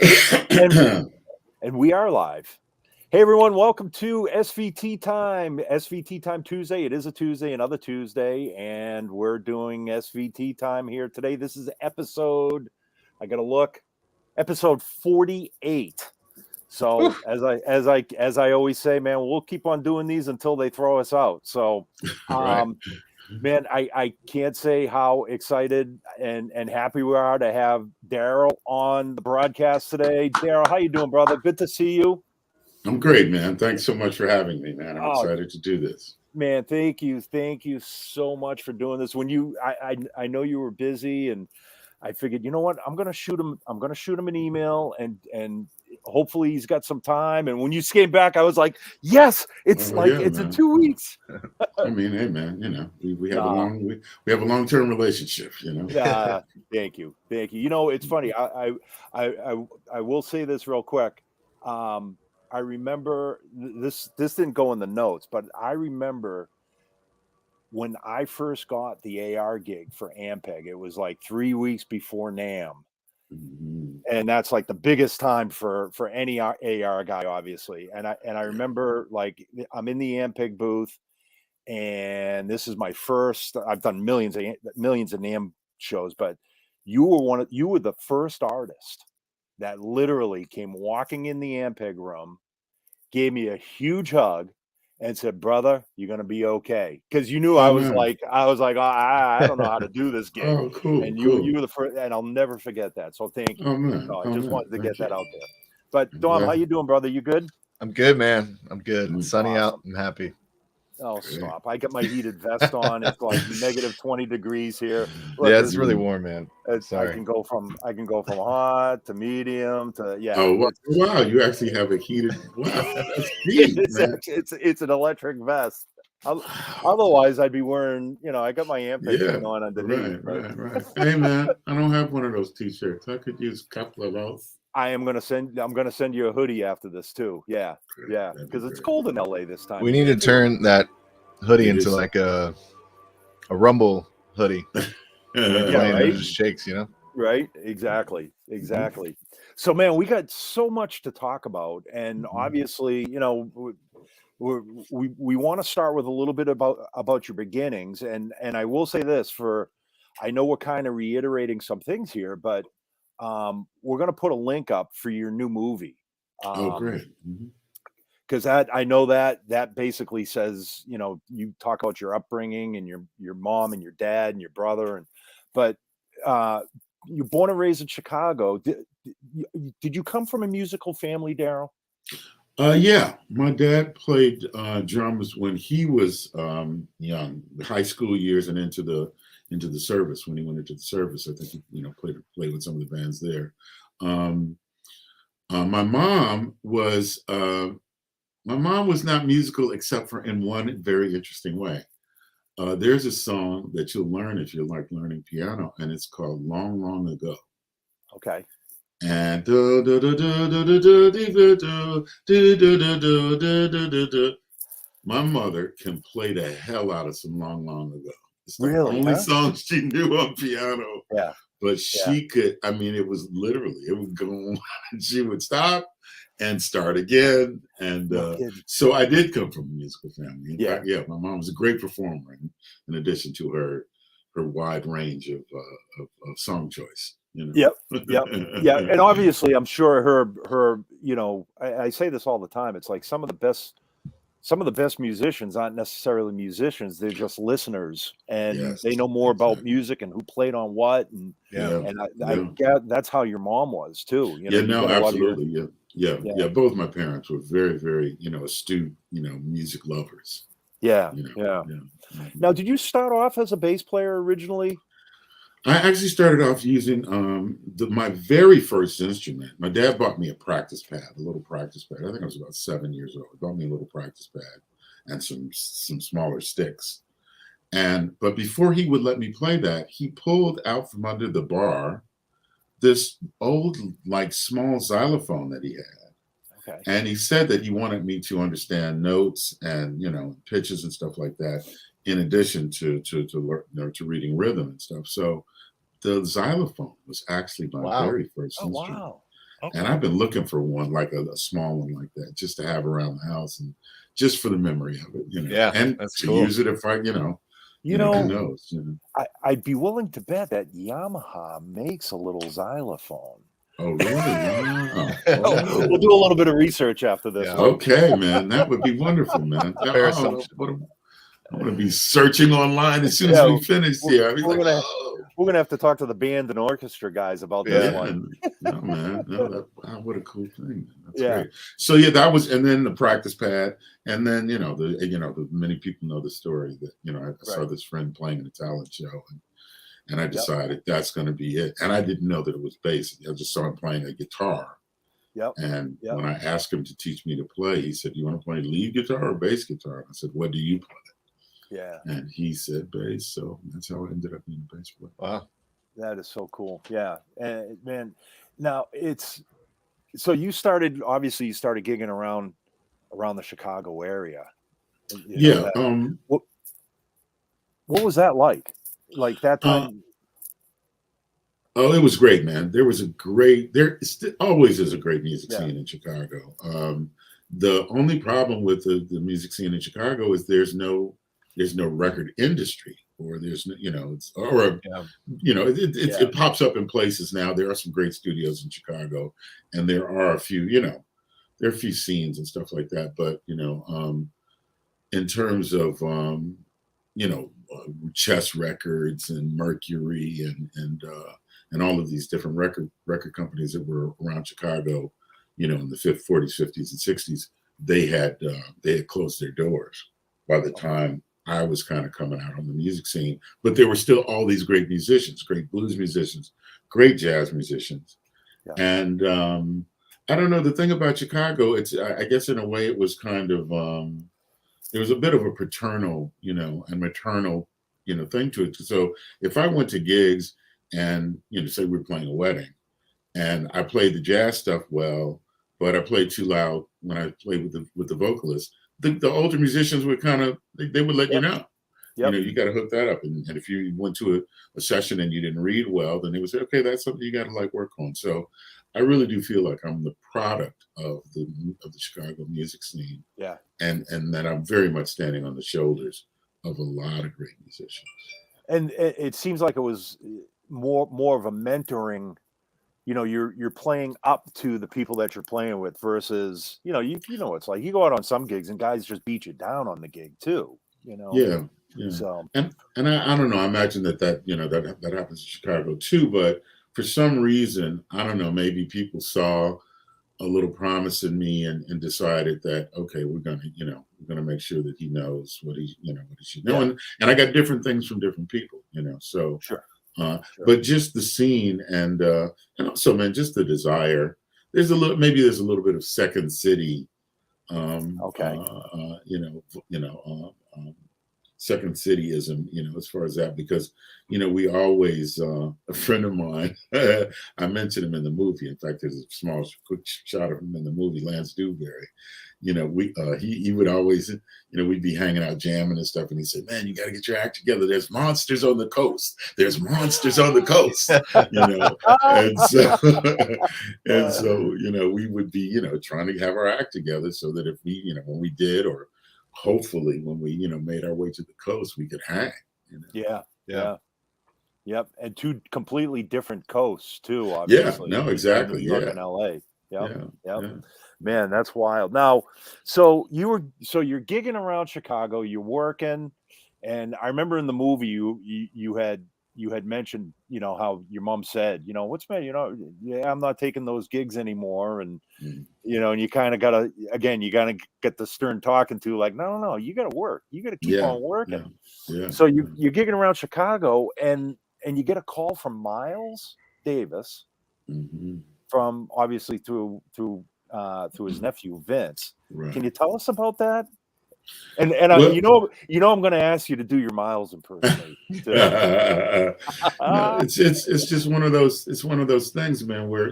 And and we are live. Hey everyone, welcome to SVT Time. SVT Time Tuesday. It is a Tuesday, another Tuesday, and we're doing SVT Time here today. This is episode, I gotta look, episode 48. So as I always say, man, we'll keep on doing these until they throw us out. So Right. man, I can't say how excited and happy we are to have Darryl on the broadcast today. Darryl, how you doing, brother? Good to see you. I'm great, man. Thanks so much for having me, man. I'm Oh, excited to do this. man, thank you so much for doing this. When I know you were busy, and I figured, you know what, I'm gonna shoot him. I'm gonna shoot him an email, and hopefully he's got some time. And when you came back, I was like, yes, it's Oh like yeah, it's in man. 2 weeks. I mean, hey, man. We have a Nah, we have a long-term relationship. yeah, thank you, thank you. You know, it's funny. I will say this real quick. Um, I remember this didn't go in the notes, but I remember when I first got the AR gig for Ampeg. It was like 3 weeks before NAM, Mhm. and that's like the biggest time for any AR guy, obviously. And I remember like I'm in the Ampeg booth, and this is my first. I've done millions of NAM shows, but you were the first artist that literally came walking in the Ampeg room, gave me a huge hug, and said, "Brother, you're gonna be okay," because you knew Oh man. I was like, I don't know how to do this gig, Oh, cool, and you cool. were the first, and I'll never forget that. So thank you. Oh man. So I Oh just man. wanted to get Thank that you. out there. But I'm Dom, how glad. you doing, brother? You good? I'm good, man. I'm good. It's Mm, sunny out. Awesome. I'm happy. Oh, great. stop. I got my heated vest on. It's like negative 20 degrees here. Look, Yeah, it's really Mm. warm, man. I Sorry. I can go from hot to medium to yeah. Oh It's wow! You actually have a heated. Wow, that's deep, it's man. actually it's an electric vest. Wow. Otherwise, I'd be wearing, I got my Ampeg Yeah. thing on underneath, Right. but Right. Right. Hey, man. I don't have one of those T-shirts. I could use a couple of those. I'm gonna send you a hoodie after this too. Yeah, Great. yeah, That'd be because it's great. cold in LA this time We of need year to too. turn that hoodie It into is. like a rumble hoodie. When you're Yeah, playing, it right, just shakes, you know? right, exactly, Mhm, exactly. So, man, we got so much to talk about, and mhm. obviously, we want to start with a little bit about your beginnings, and I will say this for, I know we're kind of reiterating some things here, but we're going to put a link up for your new movie. Oh, Um, great. Mhm. because that I know that basically says, you talk about your upbringing and your mom and your dad and your brother, but uh you're born and raised in Chicago. Did you come from a musical family, Darryl? Yeah, my dad played drums when he was young, the high school years, and into the service. When he went into the service, I think he played with some of the bands there. Um, my mom was not musical except for in one very interesting way. There's a song that you'll learn if you like learning piano, and it's called "Long, Long Ago." Okay. And my mother can play the hell out of some long, long ago. It's the Really, only huh? song she knew on piano, Yeah, but yeah. she could, I mean, it was literally, it would go on, and she would stop and start again. And No kidding. so I did come from a musical family. In Yeah. fact, yeah, my mom was a great performer in addition to her wide range of song choice, Yep. Yep. Yeah. And know. obviously I'm sure her, I say this all the time. It's like some of the best musicians aren't necessarily musicians, they're just listeners, and Yes, they know more about exactly. music and who played on what, and Yeah. Yeah, and I yeah. get that's how your mom was too. Yeah, You no, got a lot of your absolutely. Yeah, yeah, yeah, yeah. Both my parents were very, very, astute, music lovers. yeah, You know, yeah. yeah. Mhm. Now, did you start off as a bass player originally? I actually started off using my very first instrument. My dad bought me a practice pad, a little practice pad. I think I was about 7 years old. He bought me a little practice pad and some smaller sticks. But before he would let me play that, he pulled out from under the bar this old, like, small xylophone that he had. Okay. And he said that he wanted me to understand notes and pitches and stuff like that, in addition to reading rhythm and stuff. So the xylophone was actually my Wow. very first Oh, instrument. wow. And Okay. I've been looking for one, like a small one like that, just to have around the house and just for the memory of it, Yeah, and that's to cool. use it if I, You who know, knows, I'd be willing to bet that Yamaha makes a little xylophone. Oh, really? Wow. We'll Oh, do a little bit of research after this Yeah. one. okay, man. That would be wonderful, man. Fair Oh, assumption. I'm going to be searching online as soon as Yeah, we finish we're, here. I'll be we're like, gonna oh. we're gonna have to talk to the band and orchestra guys about this Yeah. Yeah, one. no, man, no, wow, what a cool thing, man. That's Yeah, great. So yeah, that was, and then the practice pad, and then the many people know the story that I saw right. this friend playing in a talent show, and I Yep, decided that's going to be it. And I didn't know that it was bass. I just saw him playing a guitar, yep, and yep. when I asked him to teach me to play, he said, "You want to play lead guitar or bass guitar?" And I said, "What do you play?" Yeah, And he said bass, so that's how I ended up being a bass player. Wow. that is so cool. Yeah, and man, now it's so you started. Obviously, you started gigging around the Chicago area. Yeah, That what what was that like? Like that uh, time? oh, it was great, man. Always is a great music Yeah, scene in Chicago. The only problem with the music scene in Chicago is there's no record industry, or there's no, it's or Yeah. yeah, it pops up in places now. There are some great studios in Chicago, and there are a few, there are a few scenes and stuff like that. But in terms of Chess Records and Mercury and all of these different record companies that were around Chicago, in the 40s, 50s, and 60s, they had closed their doors by the time I was kind of coming out on the music scene. But there were still all these great musicians, great blues musicians, great jazz musicians, yeah, and I don't know, the thing about Chicago. I guess in a way it was kind of there was a bit of a paternal, and maternal, thing to it. So if I went to gigs and, say we were playing a wedding and I played the jazz stuff well, but I played too loud when I played with the vocalist, the older musicians would kind of, they would let you yep, know. yep. You got to hook that up. And if you went to a session and you didn't read well, then they would say, okay, that's something you got to like work on. So I really do feel like I'm the product of the Chicago music scene, Yeah. and that I'm very much standing on the shoulders of a lot of great musicians. And it seems like it was more of a mentoring. You're playing up to the people that you're playing with versus you know it's like you go out on some gigs and guys just beat you down on the gig too. Yeah, yeah, So and I don't know. I imagine that happens in Chicago too. But for some reason, I don't know. Maybe people saw a little promise in me and decided that, okay, we're gonna make sure that he knows what he should know. yeah, And I got different things from different people. So sure, sure. but just the scene and also, man, just the desire. There's a little bit of Second City, um, Okay. uh, uh, you know, you know, Second Cityism, as far as that, because we always a friend of mine, I mentioned him in the movie. In fact, there's a small quick shot of him in the movie, Lance Dewberry. We he would always, we'd be hanging out jamming and stuff, and he'd say, "Man, you got to get your act together. There's monsters on the coast. There's monsters on the coast." And so we would be trying to have our act together so that if we when we did, or hopefully when we made our way to the coast, we could hang. Yeah, Yeah. yeah, yep. And two completely different coasts too, Yeah, obviously. no, New exactly. York Yeah, and LA. Yep, yeah, yep. yeah. Man, that's wild. Now, so you're gigging around Chicago, you're working, and I remember in the movie you had mentioned, how your mom said, what's man, yeah, I'm not taking those gigs anymore. And Mm. and you kind of gotta get the stern talking to, like, no, no, no, you gotta work. You gotta keep Yeah, on working. yeah, yeah, So yeah. you're gigging around Chicago and you get a call from Miles Davis Mhm. from obviously through his nephew Vince. Can Right. you tell us about that? And Well, I'm going to ask you to do your Miles impersonation too. no, it's just one of those. It's one of those things, man, where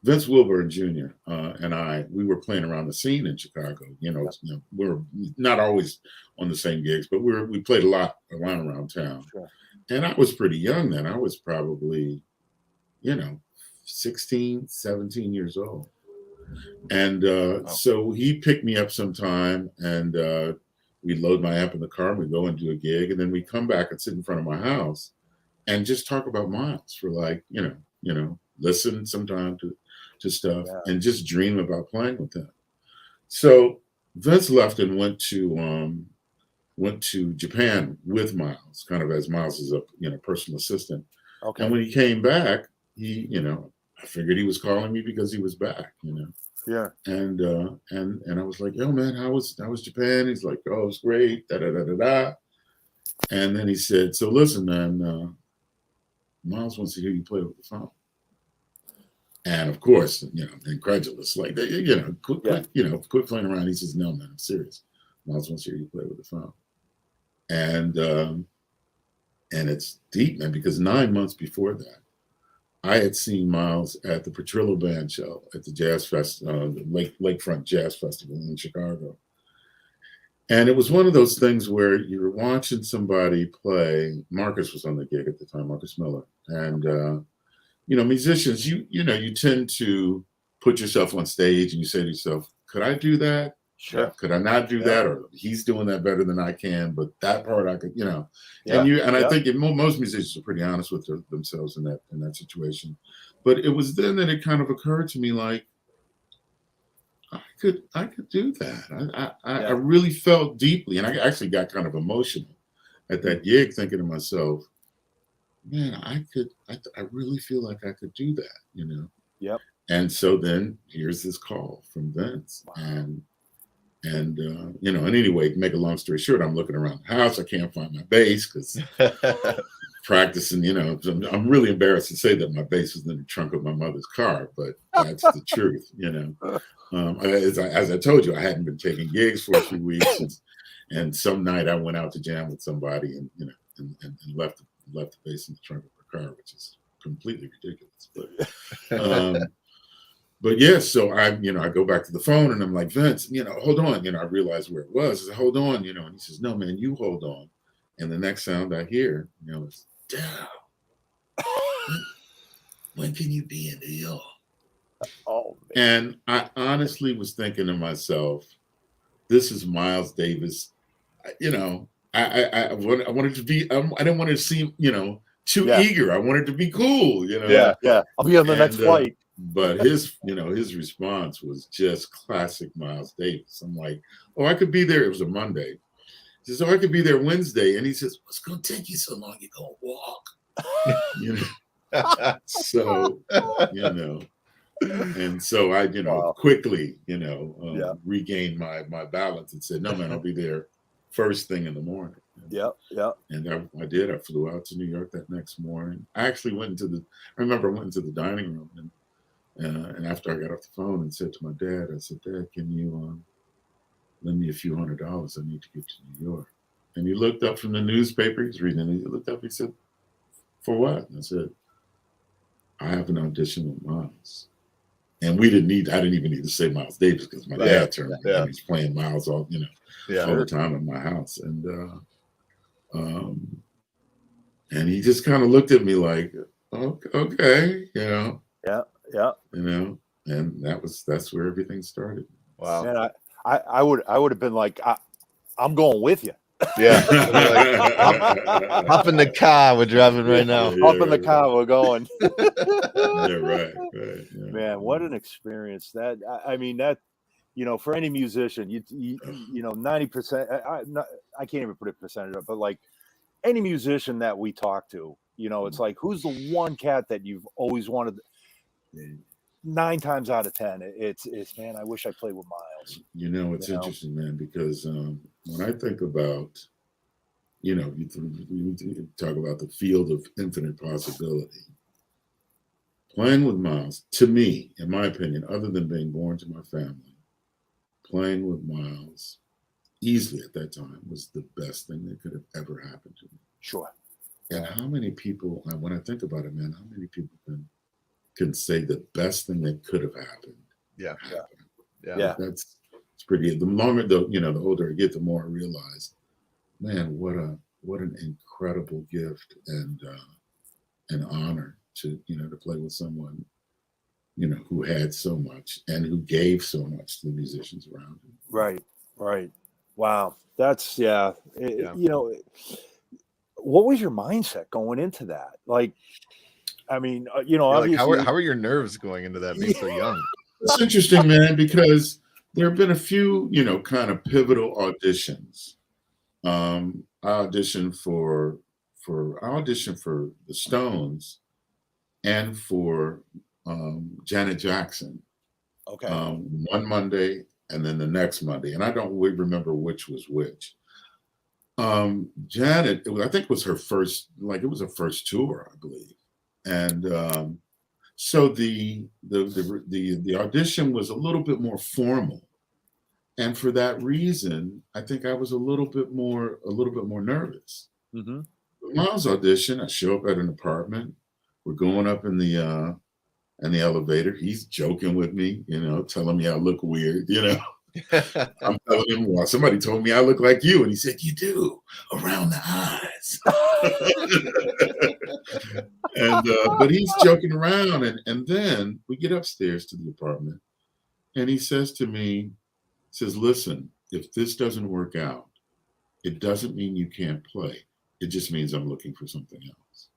Vince Wilburn Jr. And we were playing around the scene in Chicago. We were not always on the same gigs, but we played a lot around town. Sure. And I was pretty young then. I was probably, you know, 16, 17 years old. And Wow. so he picked me up sometime, and we'd load my amp in the car, and we'd go and do a gig, and then we'd come back and sit in front of my house and just talk about Miles for like, listen sometime to stuff and just dream about playing with him. So Vince left and went to Japan with Miles, kind of as Miles' personal assistant. Okay. And when he came back, he, I figured he was calling me because he was back, Yeah. And I was like, yo, man, how was Japan? He's like, oh, it's great, da da da da da. And then he said, so listen, man, Miles wants to hear you play with the phone. And of course, incredulous, like, quit playing around. He says, no, man, I'm serious. Miles wants to hear you play with the phone. And it's deep, man, because 9 months before that, I had seen Miles at the Petrillo Band show at the Jazz Fest, the Lakefront Jazz Festival in Chicago. And it was one of those things where you were watching somebody play. Marcus was on the gig at the time, Marcus Miller. And, musicians, you tend to put yourself on stage and you say to yourself, could I do that? Sure. Could I not do that? Or he's doing that better than I can, but that part I could, Yeah. I think most musicians are pretty honest with themselves in that situation. But it was then that it kind of occurred to me, like, I could do that. I really felt deeply, and I actually got kind of emotional at that gig, thinking to myself, man, I really feel like I could do that, Yep. And so then here's this call from Vince. Wow. And anyway, to make a long story short, I'm looking around the house. I can't find my bass because practicing, I'm really embarrassed to say that my bass was in the trunk of my mother's car, but that's the truth, as I told you, I hadn't been taking gigs for a few weeks. And some night I went out to jam with somebody and left the bass in the trunk of her car, which is completely ridiculous. But yeah, so I go back to the phone and I'm like, Vince, hold on. I realized where it was. I said, hold on, and he says, no, man, you hold on. And the next sound I hear, is, Darryl, when can you be in New York? Oh, man. And I honestly was thinking to myself, this is Miles Davis. I wanted to be, I didn't want to seem, too eager. I wanted to be cool, Yeah. I'll be on the next flight. But his response was just classic Miles Davis. I'm like, oh, I could be there. It was a Monday. He says, oh, I could be there Wednesday. And he says, what's going to take you so long? You're going to walk. So, and so I, quickly, regained my balance and said, no, man, I'll be there first thing in the morning. Yeah. And I did. I flew out to New York that next morning. I actually went into the dining room and after I got off the phone and said to my dad, I said, Dad, can you lend me a few $100? I need to get to New York. And he looked up from the newspaper. He's reading it. He looked up. He said, for what? And I said, I have an audition with Miles. And I didn't even need to say Miles Davis because my dad turned me on. He's playing Miles all the time in my house. And he just kind of looked at me like, okay, Yeah. And that's where everything started. Wow. Man, I would have been like, I'm going with you. Yeah. Hop in the car. We're driving right now. Hop in the car. We're going. Right. Yeah. Man, what an experience that. I mean, that, for any musician, 90%. I can't even put a percentage up, but like any musician that we talk to, it's like, who's the one cat that you've always wanted? 9 times out of 10, it's man, I wish I played with Miles. It's interesting, man, because when I think about, we talk about the field of infinite possibility. Playing with Miles, to me, in my opinion, other than being born to my family, playing with Miles easily at that time was the best thing that could have ever happened to me. Sure. And how many people, when I think about it, man, how many people can say the best thing that could have happened? Yeah. It's pretty. The longer the older I get, the more I realize, man, what an incredible gift and an honor to to play with someone who had so much and who gave so much to the musicians around him. Right. Wow. That's Yeah. what was your mindset going into that? Like, I mean, You're like, obviously, how are your nerves going into that being so young? It's interesting, man, because there have been a few, kind of pivotal auditions. I auditioned for the Stones and for Janet Jackson okay. one Monday and then the next Monday, and I don't really remember which was which. Janet, I think it was her first, it was her first tour, I believe, and so the audition was a little bit more formal, and for that reason, I think I was a little bit more nervous. Mm-hmm. Miles' audition, I show up at an apartment. We're going up in the elevator. He's joking with me, telling me I look weird, I'm telling him, well, somebody told me I look like you. And he said, you do, around the eyes. But he's joking around. And then we get upstairs to the apartment. And he says to me, listen, if this doesn't work out, it doesn't mean you can't play. It just means I'm looking for something else.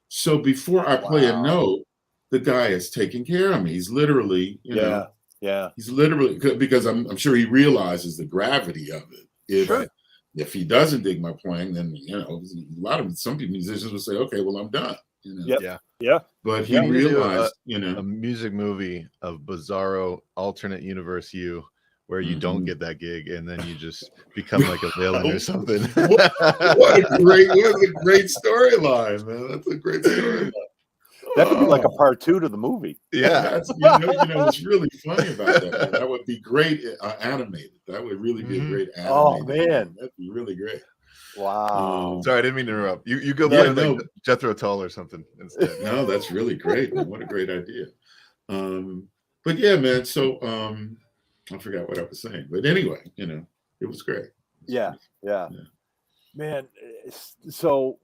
So before I play a note, the guy is taking care of me. He's literally, he's literally, because I'm sure he realizes the gravity of it. If he doesn't dig my playing, then some musicians would say, okay, well, I'm done. But he realized, a music movie of bizarro alternate universe you, where you don't get that gig and then you just become like a villain or something. what a great storyline, man. That's a great storyline. That could be like a part 2 to the movie. Yeah, that's, what's really funny about that, man, that would be great animated. That would really be a great animated. Oh man, that'd be really great. Wow. Sorry, I didn't mean to interrupt. You go play like Jethro Tull or something instead. No, that's really great, man. What a great idea. But yeah, man. So I forgot what I was saying, but anyway, it was great. Yeah. Man, so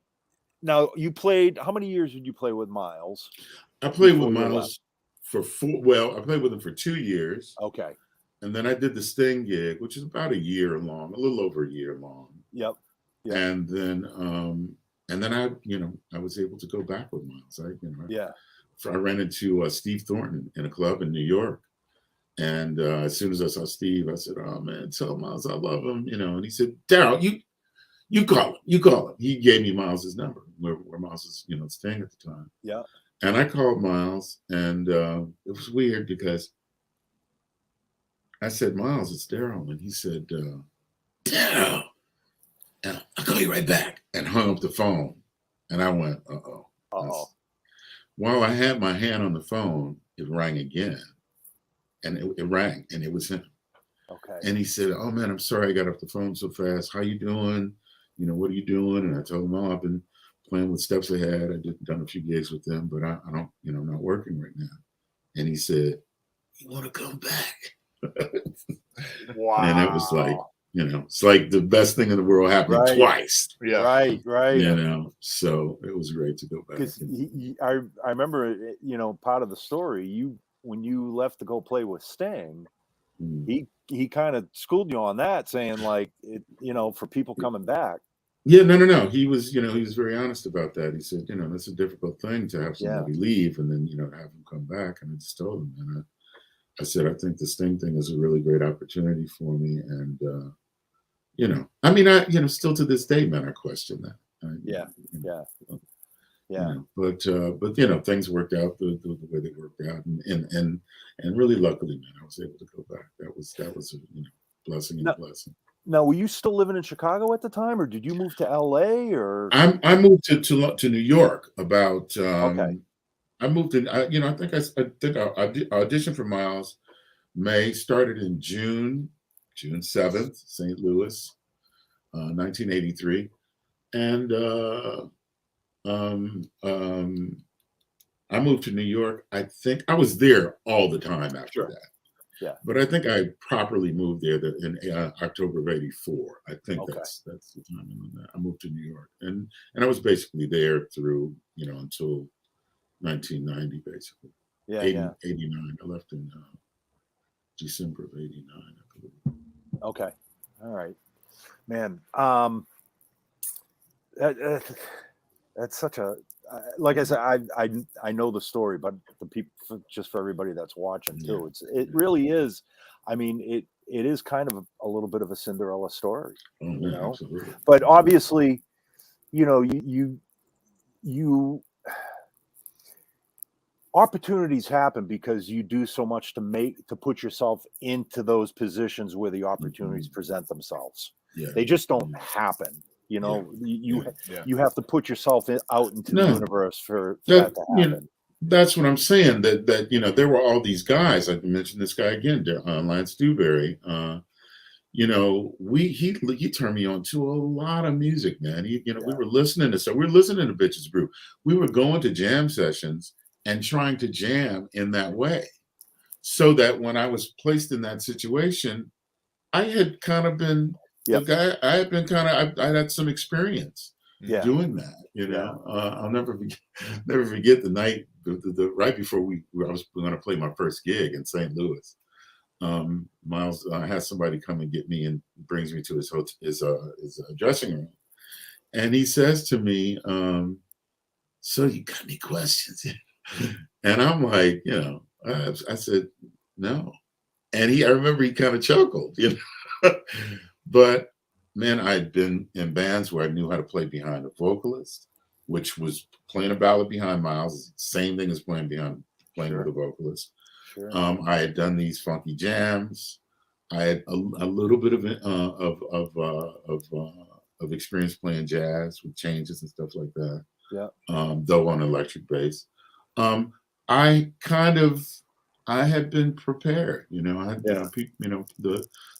now you played, how many years did you play with Miles? I played with Miles I played with him for 2 years. Okay. And then I did the Sting gig, which is about a year long, a little over a year long. Yep. And then I was able to go back with Miles. I ran into Steve Thornton in a club in New York. And as soon as I saw Steve, I said, "Oh man, tell Miles I love him." And he said, "Darryl, you call him." He gave me Miles's number, where Miles was, staying at the time. Yeah. And I called Miles, and it was weird because I said, "Miles, it's Darryl," and he said, "Darryl, I'll call you right back," and hung up the phone. And I went, "Uh-oh." While I had my hand on the phone, it rang again. And it rang, and it was him. Okay. And he said, "Oh man, I'm sorry I got off the phone so fast. How you doing? What are you doing?" And I told him, "Oh, I've been playing with Steps Ahead. Done a few gigs with them, but I don't, I'm not working right now." And he said, "You want to come back?" Wow. And it was like, it's like the best thing in the world happened twice. Yeah. Right. So it was great to go back. Because I remember, part of the story, when you left to go play with Sting, he kind of schooled you on that, saying like, for people coming back. Yeah, no. He was very honest about that. He said, that's a difficult thing to have somebody leave and then, have them come back. And I just told him, and I said, I think the Sting thing is a really great opportunity for me. And, still to this day, man, I question that. But things worked out the way they worked out, and really luckily, man, I was able to go back. That was a blessing and a blessing. Now, were you still living in Chicago at the time, or did you move to LA? Or I moved to New York about. Okay. I moved in. I think I auditioned for Miles. May started in June 7th, St. Louis, 1983, and. I moved to New York. I think I was there all the time after that. Yeah. But I think I properly moved there in October of '84. I think that's the time I moved to New York, and I was basically there through until 1990, basically. Yeah. 89. I left in December of 89, I believe. Okay. All right, man. That, that's such a like I said, I know the story, but the people, just for everybody that's watching too, it really is. I mean, it is kind of a little bit of a Cinderella story, Oh, you man, know. absolutely. But obviously, you know, you opportunities happen because you do so much to put yourself into those positions where the opportunities present themselves. Yeah. They just don't happen. You know, Yeah. you have to put yourself out into the No, universe for that to happen. that's what I'm saying. That you know, there were all these guys. I mentioned this guy again, Lance Dewberry. You know, he turned me on to a lot of music, man. We were listening to we were listening to Bitches Brew. We were going to jam sessions and trying to jam in that way, so that when I was placed in that situation, I had kind of been the guy. I had been kind of. I had some experience doing that. You know, I'll never forget the night, the right before I was going to play my first gig in St. Louis. Miles has somebody come and get me and brings me to his dressing room, and he says to me, "So you got any questions?" And I'm like, you know, I said no, and I remember he kind of chuckled, you know. But man, I'd been in bands where I knew how to play behind a vocalist, which was playing a ballad behind Miles, same thing as playing with a vocalist. Sure. I had done these funky jams. I had a little bit of experience playing jazz with changes and stuff like that. Yeah. Though on electric bass, I had been prepared. You know, I had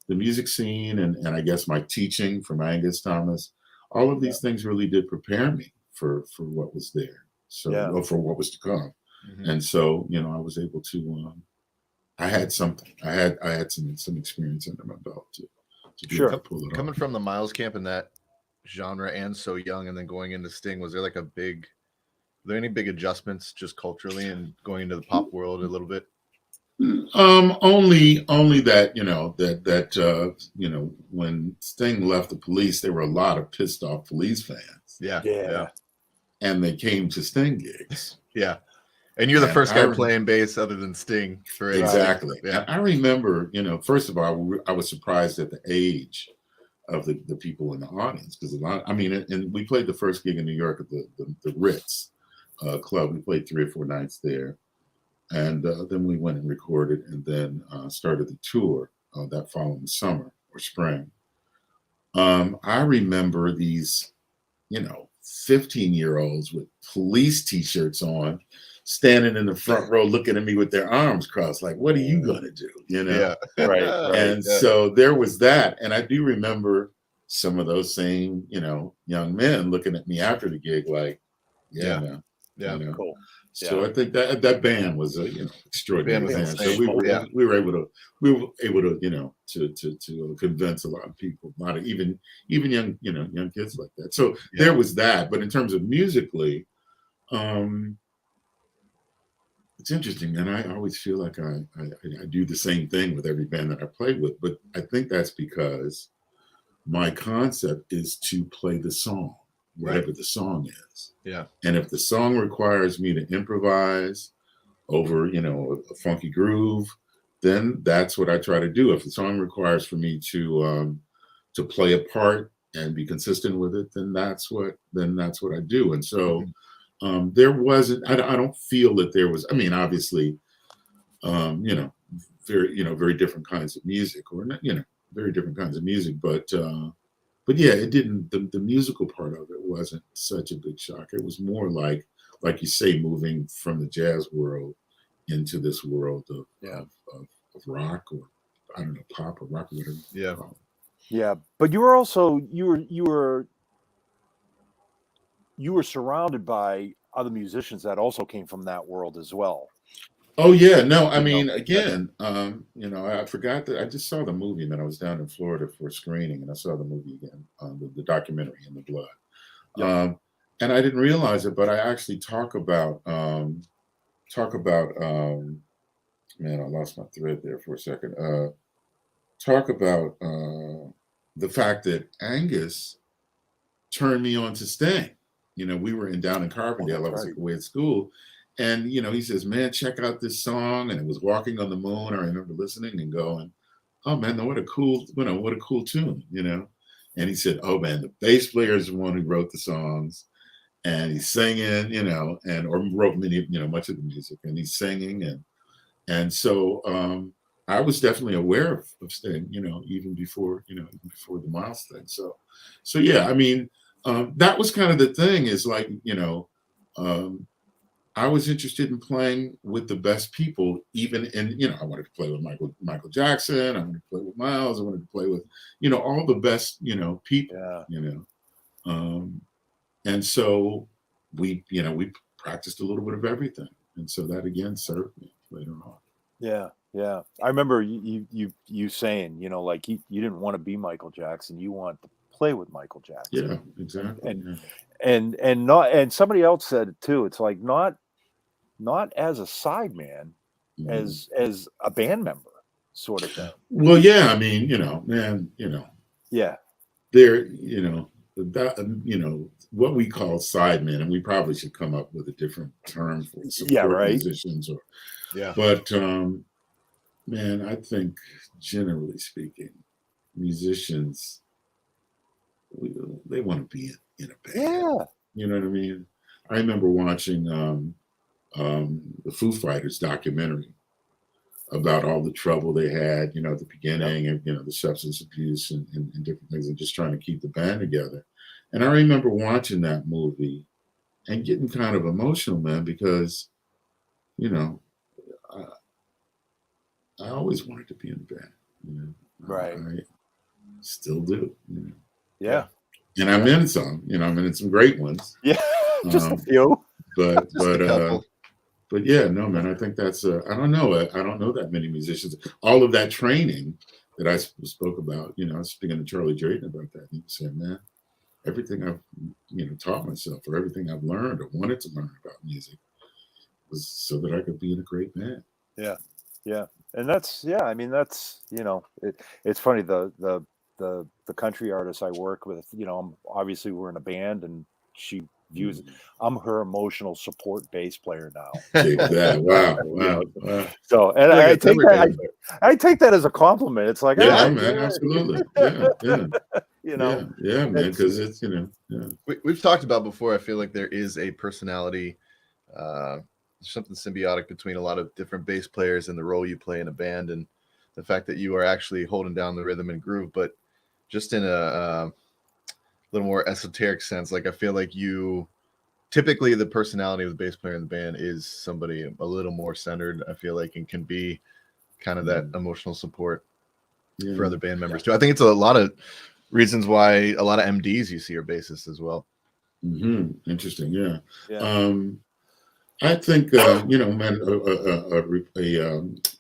the music scene and I guess my teaching from Angus Thomas. All of these things really did prepare me for what was there. So or for what was to come. Mm-hmm. And so, you know, I was able to. I had something. I had some experience under my belt to be able to pull it off. Coming from the Miles camp in that genre and so young, and then going into Sting, was there like were there any big adjustments just culturally and going into the pop world a little bit? Only that, you know, when Sting left the Police, there were a lot of pissed off Police fans. Yeah. And they came to Sting gigs. Yeah. And you're the first guy playing bass other than Sting for exactly. Yeah. I remember, you know, first of all, I was surprised at the age of the people in the audience, because and we played the first gig in New York at the Ritz Club. We played 3 or 4 nights there, and then we went and recorded, and then started the tour that following summer or spring. I remember these, you know, 15-year-olds with Police T-shirts on, standing in the front row looking at me with their arms crossed, like, what are you gonna do? You know? Yeah. Right. And so there was that. And I do remember some of those same, you know, young men looking at me after the gig, like, man. Yeah. You know? Cool. So I think that band was a, you know, extraordinary band. So we were able to, you know, to convince a lot of people, a lot of even young, you know, young kids like that. So there was that. But in terms of musically, it's interesting, man. I always feel like I do the same thing with every band that I play with, but I think that's because my concept is to play the song, whatever the song is. Yeah. And if the song requires me to improvise over, you know, a funky groove, then that's what I try to do. If the song requires for me to play a part and be consistent with it, then that's what I do. And so there wasn't, I don't feel that there was, I mean, obviously, you know, very different kinds of music, or, you know, very different kinds of music, but yeah, it didn't, the musical part of it wasn't such a big shock. It was more like you say, moving from the jazz world into this world of rock, or I don't know, pop or rock or whatever. Yeah. Yeah. But you were also, you were surrounded by other musicians that also came from that world as well. Oh yeah, no, I mean, again, you know, I forgot that I just saw the movie, and then I was down in Florida for a screening, and I saw the movie again, the documentary In the Blood. And I didn't realize it, but I actually talk about talk about man, I lost my thread there for a second. Talk about the fact that Angus turned me on to Sting. You know, we were down in Carbondale. I was away at school, and you know, he says, "Man, check out this song." And it was "Walking on the Moon." I remember listening and going, "Oh man, what a cool, what a cool tune," you know. And he said, "Oh man, the bass player is the one who wrote the songs, and he's singing, you know, or wrote many, much of the music, and he's singing, and so I was definitely aware of Sting, even before the Miles thing. So yeah, I mean, that was kind of the thing. Is like, I was interested in playing with the best people, even in, I wanted to play with Michael Jackson. I wanted to play with Miles. I wanted to play with, all the best, people, and so we practiced a little bit of everything. And so that again served me later on. Yeah. Yeah. I remember you saying, like you didn't want to be Michael Jackson. You want to play with Michael Jackson. Yeah, exactly. And somebody else said it too. It's like not as a sideman, as a band member sort of thing. Well, yeah, I mean, man, yeah, there, what we call sidemen, and we probably should come up with a different term for support musicians but man, I think generally speaking, musicians, they want to be in a band. Yeah. You know what I mean? I remember watching the Foo Fighters documentary about all the trouble they had, at the beginning, and the substance abuse and different things, and just trying to keep the band together. And I remember watching that movie and getting kind of emotional, man, because I always wanted to be in a band. Right. I still do. Yeah. And I'm in some. I'm in some great ones. Yeah, just a few. But yeah, no, man. I think that's I don't know. I don't know that many musicians. All of that training that I spoke about. I was speaking to Charlie Drayton about that. He said, "Man, everything I've taught myself, or everything I've learned or wanted to learn about music, was so that I could be in a great band." Yeah, yeah, and that's I mean, that's it's funny the country artist I work with. Obviously we're in a band, and she views I'm her emotional support bass player now. Exactly. Wow. So, and I take that as a compliment. It's like, man, absolutely. Yeah. Yeah, man, because it's we've talked about before. I feel like there is a personality, something symbiotic between a lot of different bass players and the role you play in a band, and the fact that you are actually holding down the rhythm and groove, but just in a little more esoteric sense. Like, I feel like typically the personality of the bass player in the band is somebody a little more centered, I feel like, and can be kind of that emotional support for other band members too. I think it's a lot of reasons why a lot of MDs you see are bassists as well. Interesting. Yeah. I think man,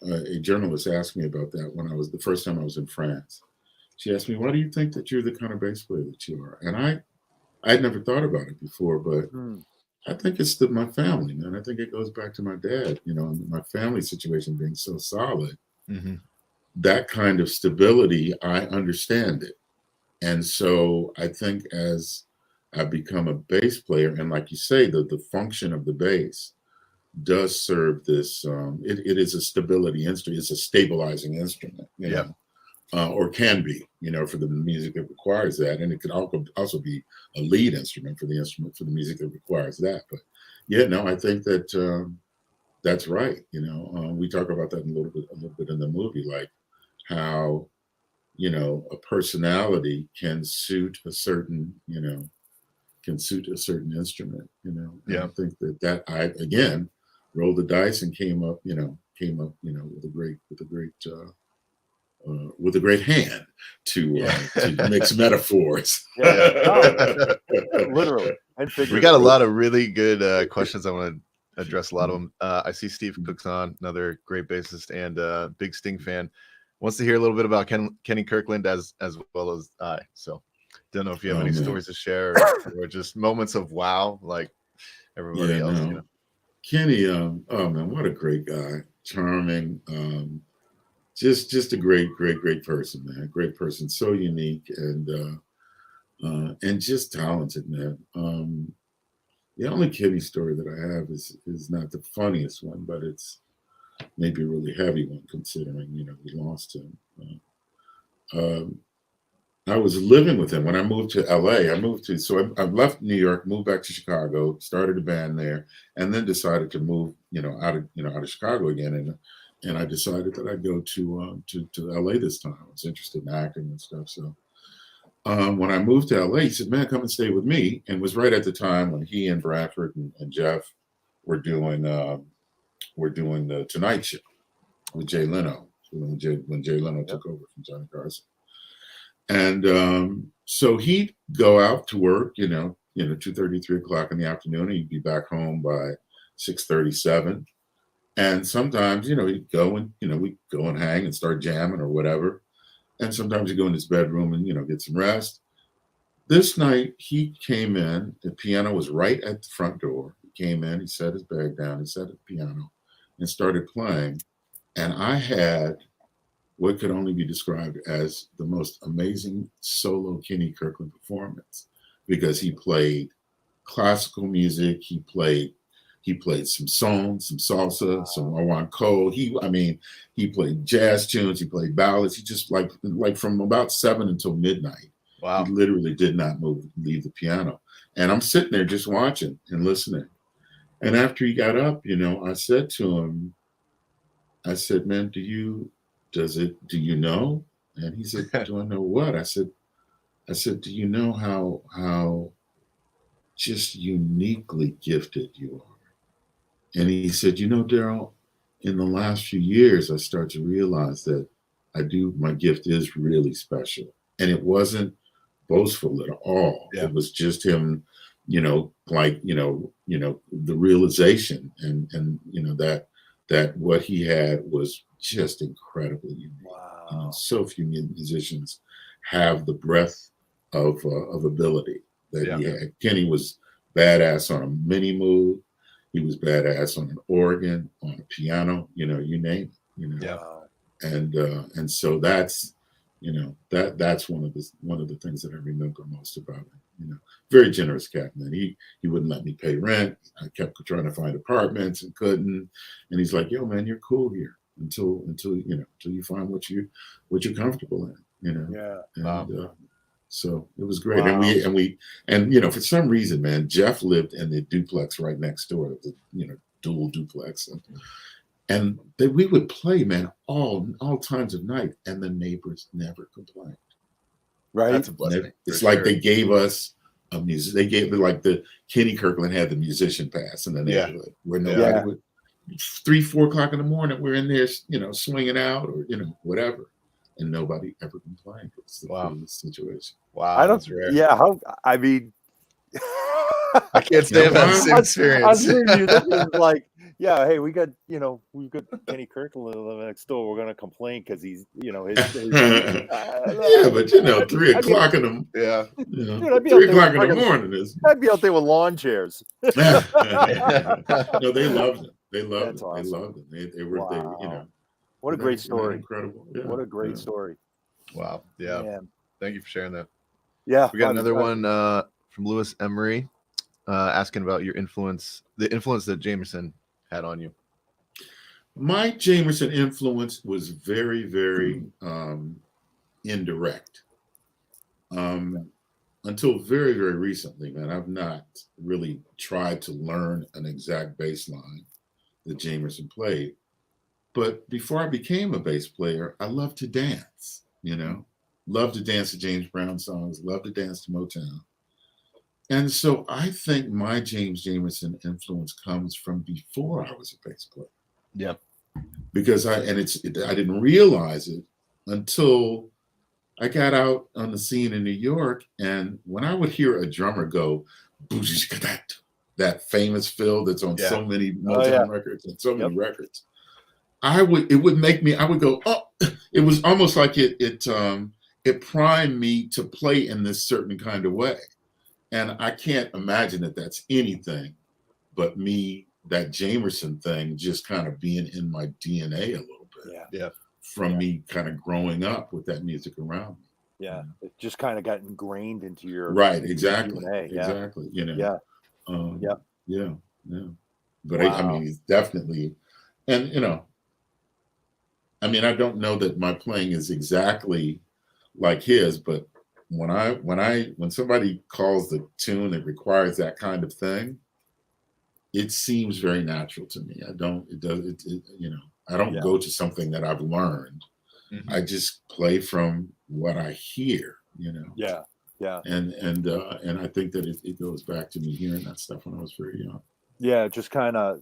a journalist asked me about that when the first time I was in France. She asked me, "Why do you think that you're the kind of bass player that you are?" And I'd never thought about it before, but I think it's my family, man. I think it goes back to my dad, and my family situation being so solid. That kind of stability, I understand it. And so I think as I become a bass player, and like you say, the function of the bass does serve this. It is a stability instrument. It's a stabilizing instrument. Or can be, for the music that requires that, and it could also be a lead instrument for the music that requires that. But yeah, no, I think that that's right. We talk about that a little bit in the movie, like how a personality can suit a certain instrument. And I think that I again rolled the dice and came up with a great hand to mix metaphors. Literally. We got a lot of really good questions. I want to address a lot of them. I see Steve Cook's on, another great bassist and big Sting fan. Wants to hear a little bit about Kenny Kirkland as well as I. So don't know if you have any stories to share or just moments of wow, like everybody else. Kenny, oh man, what a great guy. Charming. Just a great person, man. Great person. So unique and just talented, man. The only Kenny story that I have is not the funniest one, but it's maybe a really heavy one considering, we lost him. Um, I was living with him when I moved to LA. So I left New York, moved back to Chicago, started a band there, and then decided to move, out of Chicago again. And I decided that I'd go to LA this time. I was interested in acting and stuff. So when I moved to LA, he said, "Man, come and stay with me." And it was right at the time when he and Bradford and Jeff were doing the Tonight Show with Jay Leno when Jay Leno took over from Johnny Carson. And so he'd go out to work, 2:30, 3 o'clock in the afternoon. He'd be back home by 6:37. And sometimes, he'd go and, we'd go and hang and start jamming or whatever. And sometimes he'd go in his bedroom and, get some rest. This night he came in, the piano was right at the front door. He came in, he set his bag down, he set the piano and started playing. And I had what could only be described as the most amazing solo Kenny Kirkland performance, because he played classical music, he played some songs, some salsa, some Juan Cole. He played jazz tunes, he played ballads. He just like from about 7 until midnight. Wow. He literally did not leave the piano. And I'm sitting there just watching and listening. And after he got up, I said to him, "Man, do you know?" And he said, "Do I know what?" I said, "Do you know how just uniquely gifted you are?" And he said, "Darryl, in the last few years, I started to realize that my gift is really special." And it wasn't boastful at all. Yeah. It was just him, the realization and that what he had was just incredibly unique. Wow. So few musicians have the breadth of ability that he had. Kenny was badass on a mini moog. He was badass on an organ, on a piano, you name it. Yeah. And so that's that's one of the things that I remember most about him. Very generous cat, man. He wouldn't let me pay rent. I kept trying to find apartments and couldn't. And he's like, "Yo, man, you're cool here until you find what you're comfortable in." Yeah. And so it was great. Wow. And for some reason, man, Jeff lived in the duplex right next door. It was dual duplex. And we would play, man, all times of night, and the neighbors never complained. Right. That's a blessing. It's like they gave us a music. They gave like the Kenny Kirkland had the musician pass in the neighborhood where nobody would 3, 4 o'clock in the morning. We're in there, swinging out or whatever, and nobody ever complained. It was the coolest situation. Wow. I don't. Yeah. How? I mean, I can't say I've had the same experience. I'm seeing you. This is like, yeah, hey, we've got Kenny Kirkland living next door. We're gonna complain because he's, his yeah, but 3 o'clock in the dude, I'd be 3 o'clock in the morning is. I'd be out there with lawn chairs. No, they loved it. They loved That's it. awesome. They loved it. They were What a great story. Incredible. Yeah. What a great story. Wow. Yeah. Man. Thank you for sharing that. Yeah. We got another one from Lewis Emery asking about the influence that Jamerson had on you. My Jamerson influence was very, very indirect. Until very, very recently, man, I've not really tried to learn an exact bass line that Jamerson played. But before I became a bass player, I loved to dance, Loved to dance to James Brown songs, loved to dance to Motown. And so I think my James Jamerson influence comes from before I was a bass player. Yeah. Because I didn't realize it until I got out on the scene in New York. And when I would hear a drummer go, that famous fill that's on so many Motown records and so many records, I would go, oh, it was almost like it primed me to play in this certain kind of way. And I can't imagine that that's anything but me that Jamerson thing just kind of being in my DNA a little bit. Yeah. From me kind of growing up with that music around me. Yeah. It just kind of got ingrained into your Right. Exactly. DNA. Yeah. Exactly. You know. Yeah. Yeah. Yeah. Yeah. But Wow. I mean, it's definitely, and you know, I mean, I don't know that my playing is exactly like his, but when somebody calls the tune that requires that kind of thing, it seems very natural to me. I don't go to something that I've learned. Mhm. I just play from what I hear, you know. Yeah. And I think that it goes back to me hearing that stuff when I was very young. Yeah, just kind of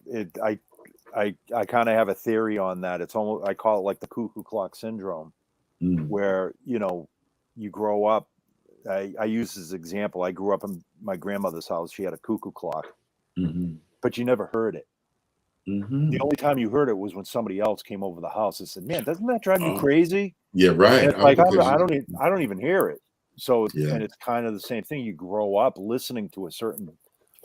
I kind of have a theory on that. It's almost, I call it like the cuckoo clock syndrome, where, you know, you grow up. I use this example. I grew up in my grandmother's house. She had a cuckoo clock, but you never heard it. The only time you heard it was when somebody else came over the house and said, "Man, doesn't that drive you crazy?" Yeah, right. And it's like I don't even hear it. So and it's kind of the same thing. You grow up listening to a certain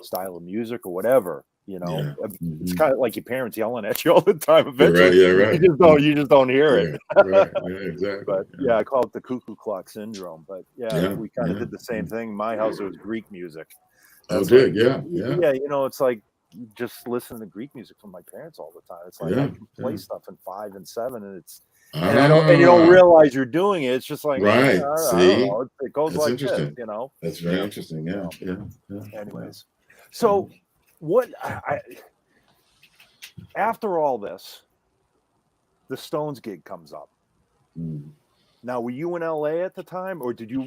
style of music or whatever. You know, it's kind of like your parents yelling at you all the time. Eventually, right. You just don't hear it. Right. Yeah, exactly. But I call it the cuckoo clock syndrome. But we kind of did the same thing. In my house, it was Greek music. Yeah. You know, it's like you just listen to Greek music from my parents all the time. It's like I can play stuff in 5 and 7, and it's and you don't realize you're doing it. It's just like right. I don't See, know. It goes that's like interesting. this, you know. That's very interesting. Yeah. Anyways, so what? After all this, the Stones gig comes up. Now, were you in LA at the time, or did you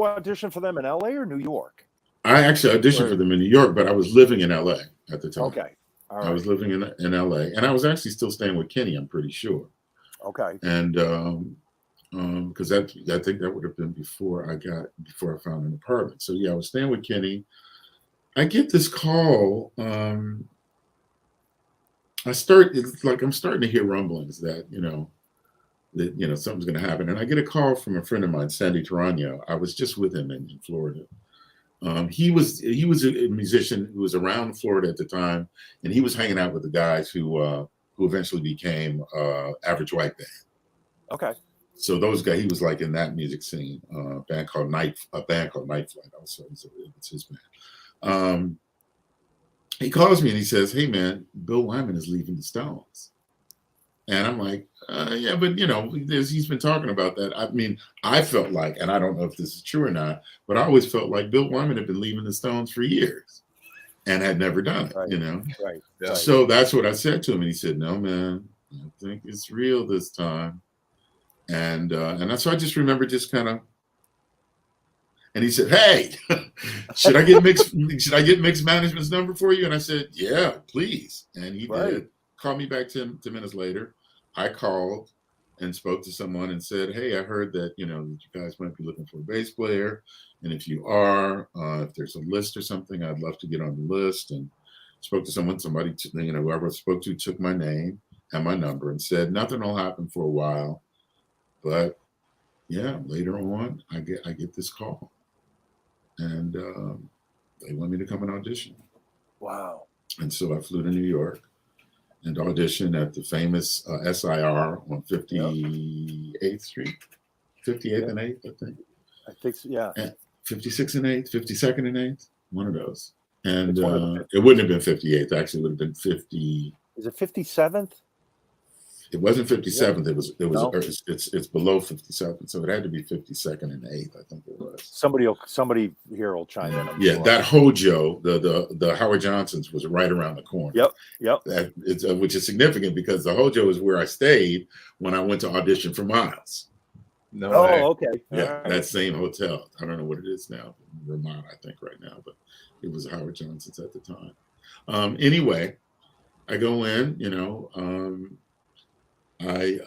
audition for them in LA or New York? I actually auditioned for them in New York, but I was living in LA at the time. Okay. All right. I was living in LA, and I was actually still staying with Kenny, I'm pretty sure. Okay. And because I think that would have been before I found an apartment. So yeah, I was staying with Kenny. I get this call. It's like I'm starting to hear rumblings that something's going to happen, and I get a call from a friend of mine, Sandy Tarano. I was just with him in Florida. He was a musician who was around Florida at the time, and he was hanging out with the guys who eventually became Average White Band. Okay. So those guys, he was like in that music scene, a band called Night Flight. Also, it's his band. He calls me and he says, "Hey man, Bill Wyman is leaving the Stones." And I'm like, yeah, but he's been talking about that. I mean, I felt like, and I don't know if this is true or not, but I always felt like Bill Wyman had been leaving the Stones for years and had never done it, Right. Yeah. So that's what I said to him. And he said, "No, man, I think it's real this time." And so I just remember just kind of, and he said, "Hey, should I get mixed management's number for you?" And I said, "Yeah, please." And he did. Called me back 10 minutes later. I called and spoke to someone and said, "Hey, I heard that you guys might be looking for a bass player, and if you are, if there's a list or something, I'd love to get on the list." And spoke to someone. Somebody, whoever I spoke to, took my name and my number and said, "Nothing will happen for a while, but yeah, later on, I get this call, and they want me to come and audition." Wow. And so I flew to New York and auditioned at the famous SIR on 58th Street, 58th and 8th, I think. I think so, yeah. And 56th and 8th, 52nd and 8th, one of those. And it wouldn't have been 58th, actually, it would have been 50. Is it 57th? It wasn't 57th. Yeah. No? It's below 57th, so it had to be 52nd and 8th. I think it was. Somebody here will chime in. I'm sure. That Hojo, the Howard Johnson's was right around the corner. Yep. Which is significant because the Hojo is where I stayed when I went to audition for Miles. No way. Okay. Yeah, that same hotel. I don't know what it is now. Vermont, I think, right now, but it was Howard Johnson's at the time. Anyway, I go in. I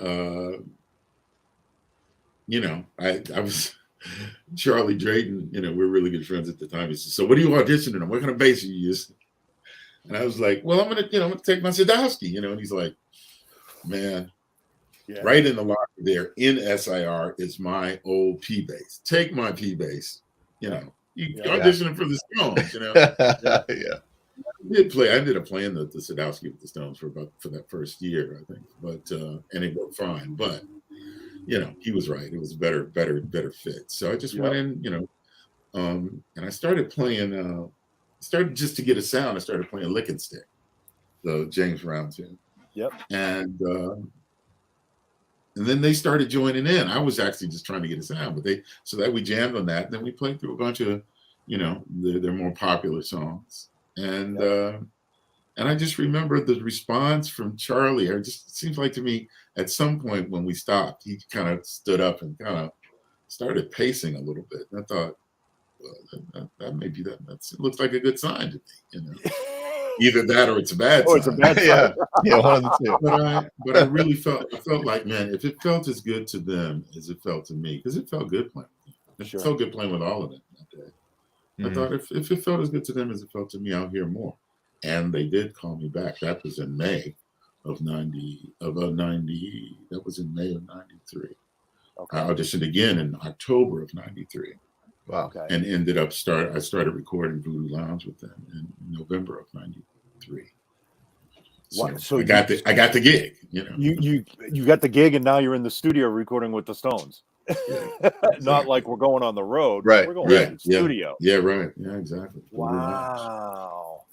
was Charlie Drayton, we're really good friends at the time. He said, "So what are you auditioning on? What kind of bass are you using?" And I was like, "Well, I'm gonna take my Sadowski," and he's like, "Man, right in the locker there in SIR is my old P bass. Take my P bass, you auditioning for the Stones, Yeah. did play. I ended up playing the Sadowski with the Stones for that first year, I think. But and it worked fine. But he was right. It was a better fit. So I just went in, and I started playing. Started just to get a sound. I started playing Lick and Stick, the James Brown tune. Yep. And then they started joining in. I was actually just trying to get a sound, but so that we jammed on that. And then we played through a bunch of, their more popular songs. And and I just remember the response from Charlie. It seems like to me at some point when we stopped, he kind of stood up and kind of started pacing a little bit. And I thought, well, that may be that. It looks like a good sign to me, Either that or it's a bad sign. It's a bad sign. Yeah, one of the two. But I really felt like, man, if it felt as good to them as it felt to me, because it felt good playing. It felt good playing with all of them that day. I thought if it felt as good to them as it felt to me, I'll hear more. And they did call me back. That was in May of 90. That was in May of 93. Okay. I auditioned again in October of 93. Wow. Okay. And I started recording Voodoo Lounge with them in November of 93. So I got the gig, You got the gig, and now you're in the studio recording with the Stones. Yeah, exactly. Not like we're going on the road. Right. We're going to the studio. Yeah, right. Yeah, exactly. Wow.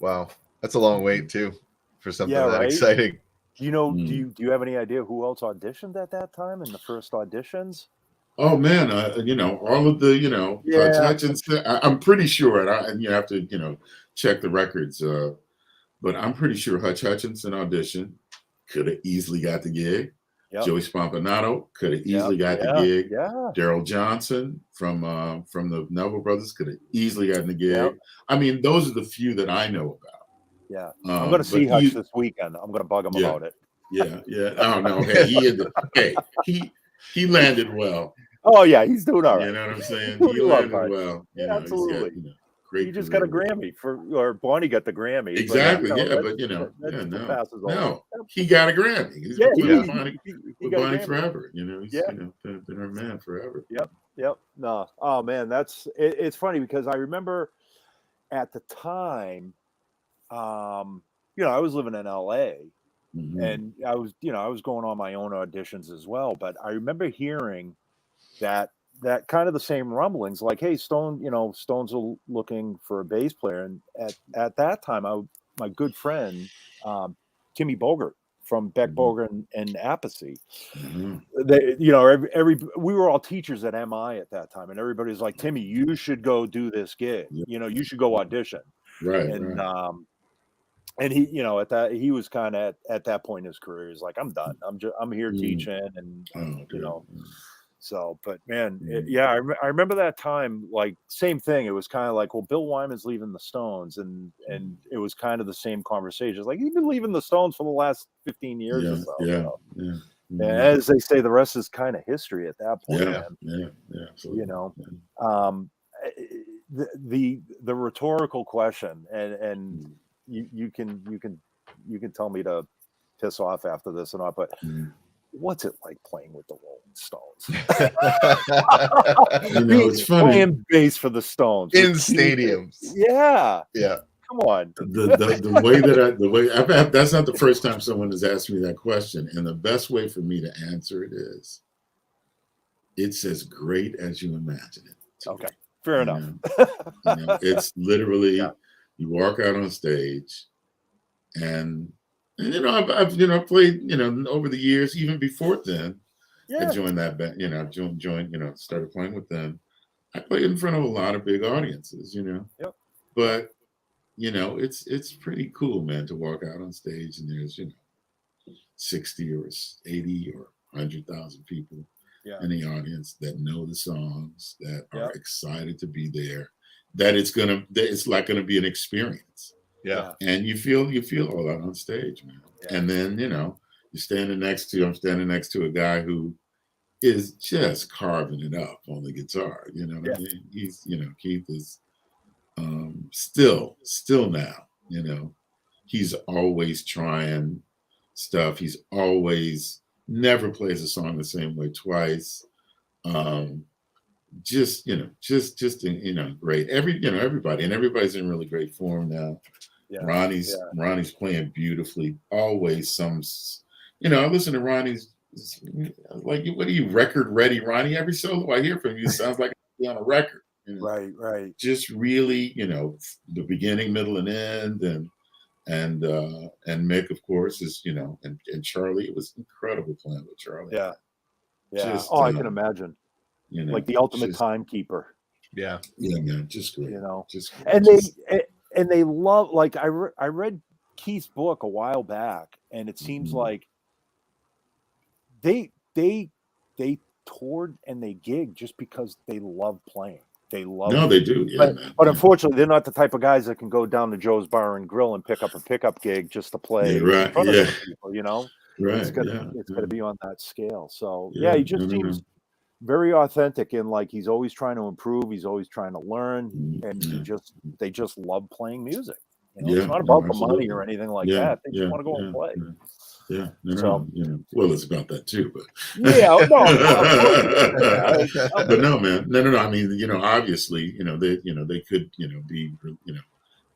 That's a long wait too for something that exciting. Do you have any idea who else auditioned at that time in the first auditions? Oh man, all of the, Hutchinson. I'm pretty sure, and you have to, check the records. But I'm pretty sure Hutch Hutchinson auditioned, could have easily got the gig. Yep. Joey Spampanato could have easily got the gig. Yeah. Darryl Johnson from the Neville Brothers could have easily gotten the gig. Yep. I mean, those are the few that I know about. Yeah, I'm going to see Hutch this weekend. I'm going to bug him about it. Yeah. Oh no, he landed well. Oh yeah, he's doing all right. You know what I'm saying? He landed well. Absolutely. He's got, great. He just got a Grammy or Bonnie got the Grammy. Exactly. He got a Grammy. He's been with Bonnie forever. He's been her man forever. Yep. No. Oh man, it's funny because I remember at the time, I was living in LA. Mm-hmm. And I was going on my own auditions as well. But I remember hearing that kind of the same rumblings, like, hey, Stones are looking for a bass player. And at that time, my good friend, Timmy Bogert from Beck Bogert and Appice, we were all teachers at MI at that time. And everybody was like, Timmy, you should go do this gig. Yeah. You should go audition. Right. And, and he, he was kind of at that point in his career, he's like, I'm done. I'm here teaching, and So, but man, I remember that time. Like, same thing. It was kind of like, well, Bill Wyman's leaving the Stones, and it was kind of the same conversation. It's like, you've been leaving the Stones for the last 15 years or so. Yeah. And as they say, the rest is kind of history at that point. Yeah. Absolutely. The rhetorical question, and you can tell me to piss off after this or not, but what's it like playing with the Rolling Stones? It's funny. Playing bass for the Stones in stadiums. Yeah. Come on. The way that's not the first time someone has asked me that question, and the best way for me to answer it is, it's as great as you imagine it. Okay, fair enough. It's literally you walk out on stage, and I've played over the years, even before then. I joined that band, started playing with them. I played in front of a lot of big audiences, but it's pretty cool, man, to walk out on stage and there's 60 or 80 or 100,000 people in the audience that know the songs, that are excited to be there, that it's gonna be an experience. Yeah. And you feel all that on stage, man. Yeah. And then, I'm standing next to a guy who is just carving it up on the guitar. You know what I mean? He's, Keith is still now, he's always trying stuff. He's always never plays a song the same way twice. Just great. Everybody's in really great form now. Yeah. Ronnie's playing beautifully. Always some, I listen to Ronnie's. Like, what are you, record ready, Ronnie? Every solo I hear from you sounds like it's on a record. Right. Just really, the beginning, middle, and end, and Mick, of course, is and Charlie. It was incredible playing with Charlie. Yeah. Just, I can imagine. Like the ultimate timekeeper. Yeah, man, just great. Just great. And they love, like, I read Keith's book a while back, and it seems like they toured and they gigged just because they love playing. They love. No, they do. Yeah, but unfortunately, they're not the type of guys that can go down to Joe's Bar and Grill and pick up a pickup gig just to play in front of the people. Right. It's gonna be on that scale. So he just seems very authentic, and like he's always trying to improve. He's always trying to learn, and they just love playing music. It's not about the money or anything like that. They just want to go and play. Yeah, well, it's about that too, but but no, man, no. I mean, obviously, they could, be,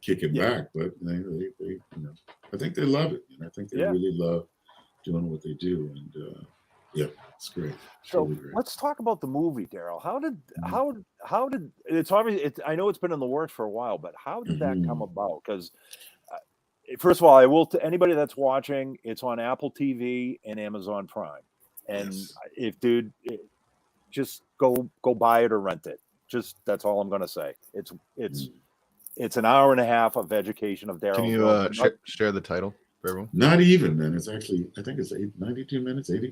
kicking back, but they I think they love it, and I think they really love doing what they do, and it's great. So really great. Let's talk about the movie, Darryl. How did it's obvious? I know it's been in the works for a while, but how did that come about? Because first of all, I will to anybody that's watching, it's on Apple TV and Amazon Prime. And just go buy it or rent it. Just that's all I'm going to say. It's an hour and a half of education of Darryl. Can you share the title for everyone? Not even, man. It's actually, I think it's 92 minutes. Is it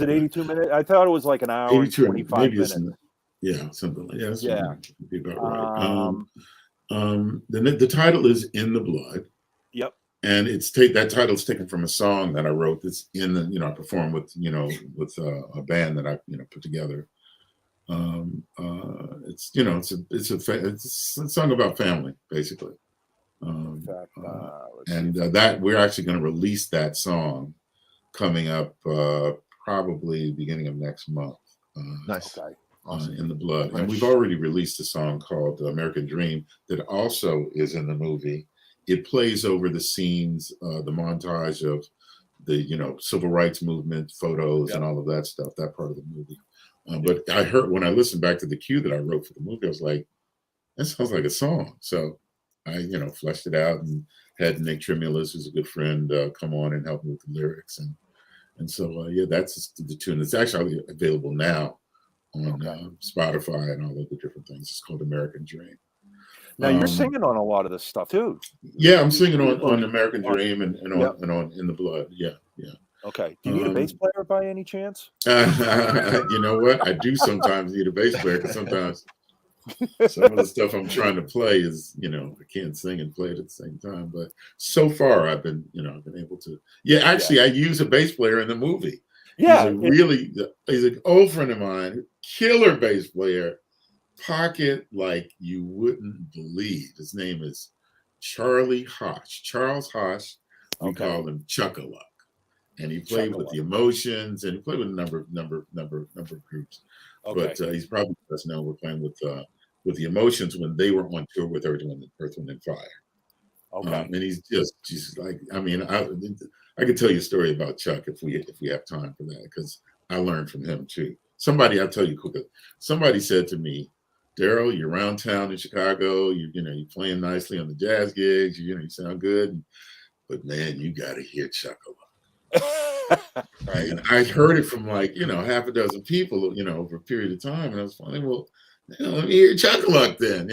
82 minutes? I thought it was like an hour and 25 minutes. Something like that. Be about right. The title is In the Blood. Yep. And that title is taken from a song that I wrote. That's in the I performed with a band that I put together. It's a song about family, basically. That we're actually going to release that song coming up probably beginning of next month. Nice. Okay. Awesome. In the Blood, and we've already released a song called American Dream that also is in the movie. It plays over the scenes, the montage of the civil rights movement photos and all of that stuff. That part of the movie. But I heard when I listened back to the cue that I wrote for the movie, I was like, that sounds like a song. So I fleshed it out and had Nick Tremulous, who's a good friend, come on and help me with the lyrics, and so that's the tune. It's actually available now on Spotify and all of the different things. It's called American Dream. Now you're singing on a lot of this stuff too. Yeah, I'm singing on American Dream and on In the Blood. Yeah. Okay. Do you need a bass player by any chance? You know what? I do sometimes need a bass player because sometimes some of the stuff I'm trying to play is, I can't sing and play it at the same time. But so far I've been able to. Yeah, actually I use a bass player in the movie. Yeah. He's an old friend of mine, killer bass player. Pocket like you wouldn't believe. His name is Charlie Hosh. Charles Hosh. We call him Chuck-a-Luck. And he played with the Emotions, and he played with a number of groups. Okay. But he's probably best known. We're playing with the Emotions when they were on tour with Earth, Wind and Fire. Okay. And he's just like, I could tell you a story about Chuck if we have time for that, because I learned from him too. I'll tell you quickly. Somebody said to me, Darryl, you're around town in Chicago. You're playing nicely on the jazz gigs. You sound good, but man, you got to hear Chuck-a-Luck. Right? And I heard it from like half a dozen people, over a period of time, and I was like, well, let me hear Chuck-a-Luck then,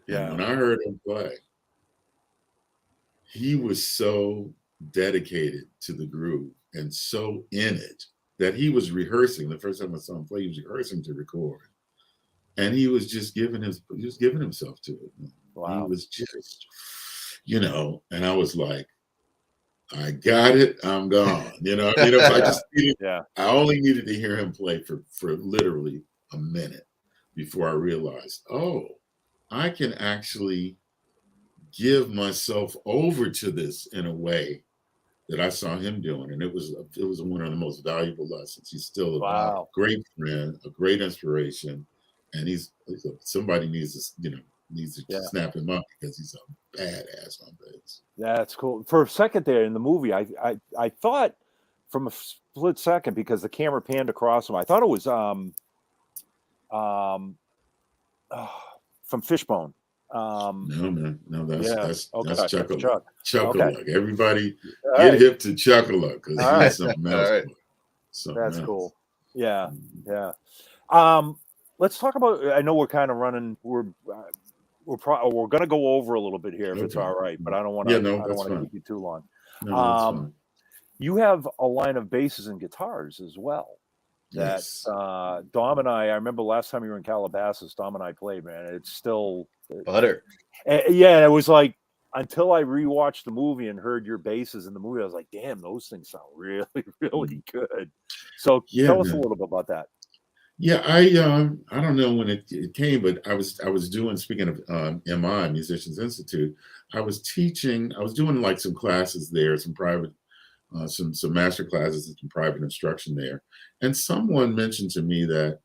Yeah. And when I heard him play, he was so dedicated to the groove and so in it that he was rehearsing. The first time I saw him play, he was rehearsing to record. And he was just giving himself to it. Wow. He was just, and I was like, I got it, I'm gone. I just I only needed to hear him play for literally a minute before I realized, I can actually give myself over to this in a way that I saw him doing. And it was one of the most valuable lessons. He's still a great friend, a great inspiration. And somebody needs to, needs to Yeah. snap him up because he's a badass on bass. That's cool. For a second there in the movie, I thought from a split second, because the camera panned across him, I thought it was um from Fishbone. No, man, no, Yeah. that's Okay. that's That's Chuckle Chuck. Okay. Luck. Everybody All get right. hip to Chuckle Luck because All he's right. something All else. right. Boy. Something That's else. cool. Yeah. Mhm. Yeah. Let's talk about. I know we're kind of running. We're gonna go over a little bit here if it's Okay. all right, but I don't want Yeah, to. no, I don't that's want to fine. keep you too long. No, that's fine. You have a line of basses and guitars as well. That Yes. Dom and I remember last time you were in Calabasas, Dom and I played, man. It's still Butter. yeah, it was like until I rewatched the movie and heard your basses in the movie, I was like, damn, those things sound really, really good. So Yeah, tell us a man. little bit about that. Yeah, I don't know when it came, but I was doing, speaking of MI, Musicians Institute, I was doing like some classes there, some private some master classes and some private instruction there. And someone mentioned to me that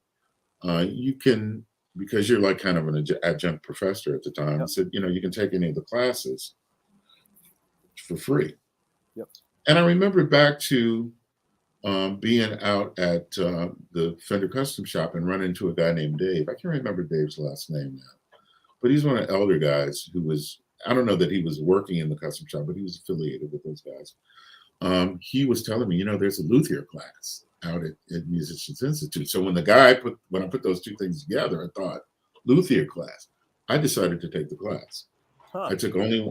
you can, because you're like kind of an adjunct professor at the time, Yep. said, you can take any of the classes for free. Yep. And I remember back to being out at the Fender Custom Shop and running into a guy named Dave. I can't remember Dave's last name now, but he's one of the elder guys who was, I don't know that he was working in the custom shop, but he was affiliated with those guys. He was telling me, there's a luthier class out at Musicians Institute. So when I put those two things together, I thought luthier class. I decided to take the class. Huh. I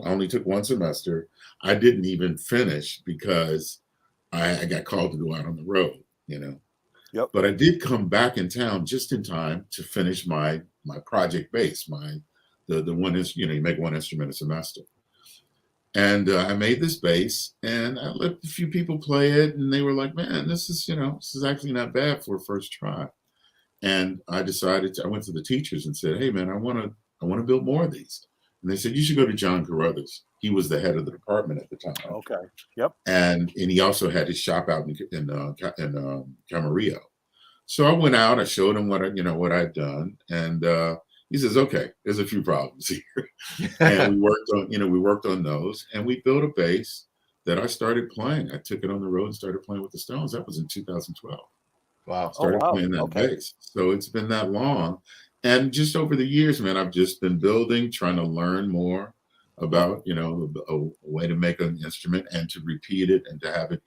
only took one semester. I didn't even finish because I got called to go out on the road, Yep. But I did come back in town just in time to finish my project bass, the one is, you make one instrument a semester. And I made this bass and I let a few people play it and they were like, man, this is actually not bad for a first try. And I went to the teachers and said, hey man, I want to build more of these. And they said, you should go to John Carruthers. He was the head of the department at the time. Okay. Yep. And he also had his shop out in Camarillo. So I went out, I showed him what I'd done. And he says, okay, there's a few problems here. And we worked on those and we built a bass that I started playing. I took it on the road and started playing with the Stones. That was in 2012. Wow. Started playing that bass. So it's been that long. And just over the years, man, I've just been building, trying to learn more about, a way to make an instrument and to repeat it and to have it,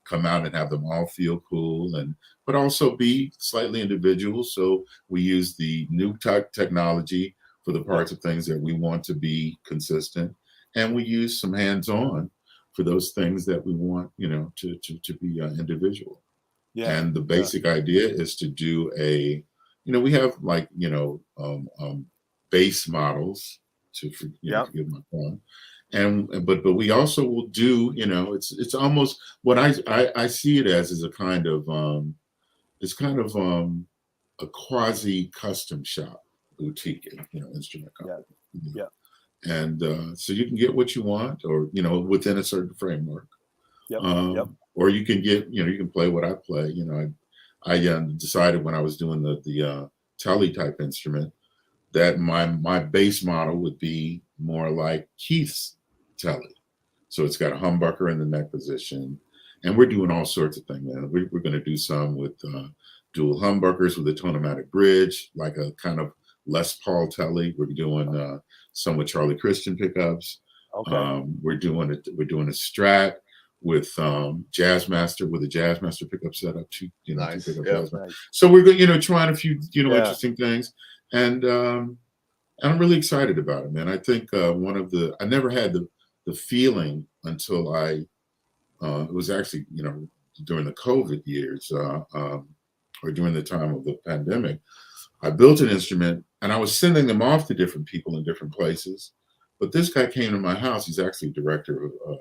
come out and have them all feel cool but also be slightly individual. So we use the new technology for the parts of things that we want to be consistent. And we use some hands-on for those things that we want, to be individual. Yeah. And the basic idea is to do we have like, base models to forgive my pun. But we also will do, it's almost what I see it as is a kind of a quasi custom shop boutique, instrument company. Yeah. And so you can get what you want, or within a certain framework. Yep. Or you can get, you can play what I play. I decided when I was doing the Telly type instrument that my bass model would be more like Keith's Telly. So it's got a humbucker in the neck position, and we're doing all sorts of things, man. We're going to do some with dual humbuckers with a tonomatic bridge, like a kind of Les Paul Telly. We're doing some with Charlie Christian pickups. Okay. We're doing a Strat with Jazzmaster with a Jazzmaster pickup setup. Nice. Two pickup Yeah. Jazzmaster. Nice. So we're trying a few interesting things, and I'm really excited about it, man. I think I never had the feeling until it was actually during the COVID years or during the time of the pandemic. I built an instrument and I was sending them off to different people in different places. But this guy came to my house. He's actually director of a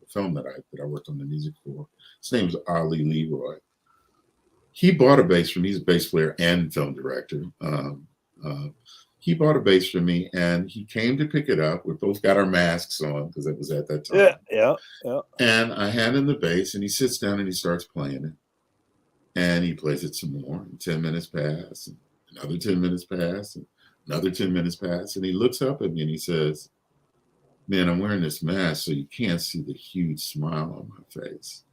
film that I worked on the music for. His name is Ali Leroy. He bought a bass from me. He's a bass player and film director. He bought a bass from me and he came to pick it up. We both got our masks on because it was at that time. Yeah. And I hand him the bass and he sits down and he starts playing it. And he plays it some more. And 10 minutes pass. And another 10 minutes pass. And Another 10 minutes pass, and he looks up at me and he says, "Man, I'm wearing this mask so you can't see the huge smile on my face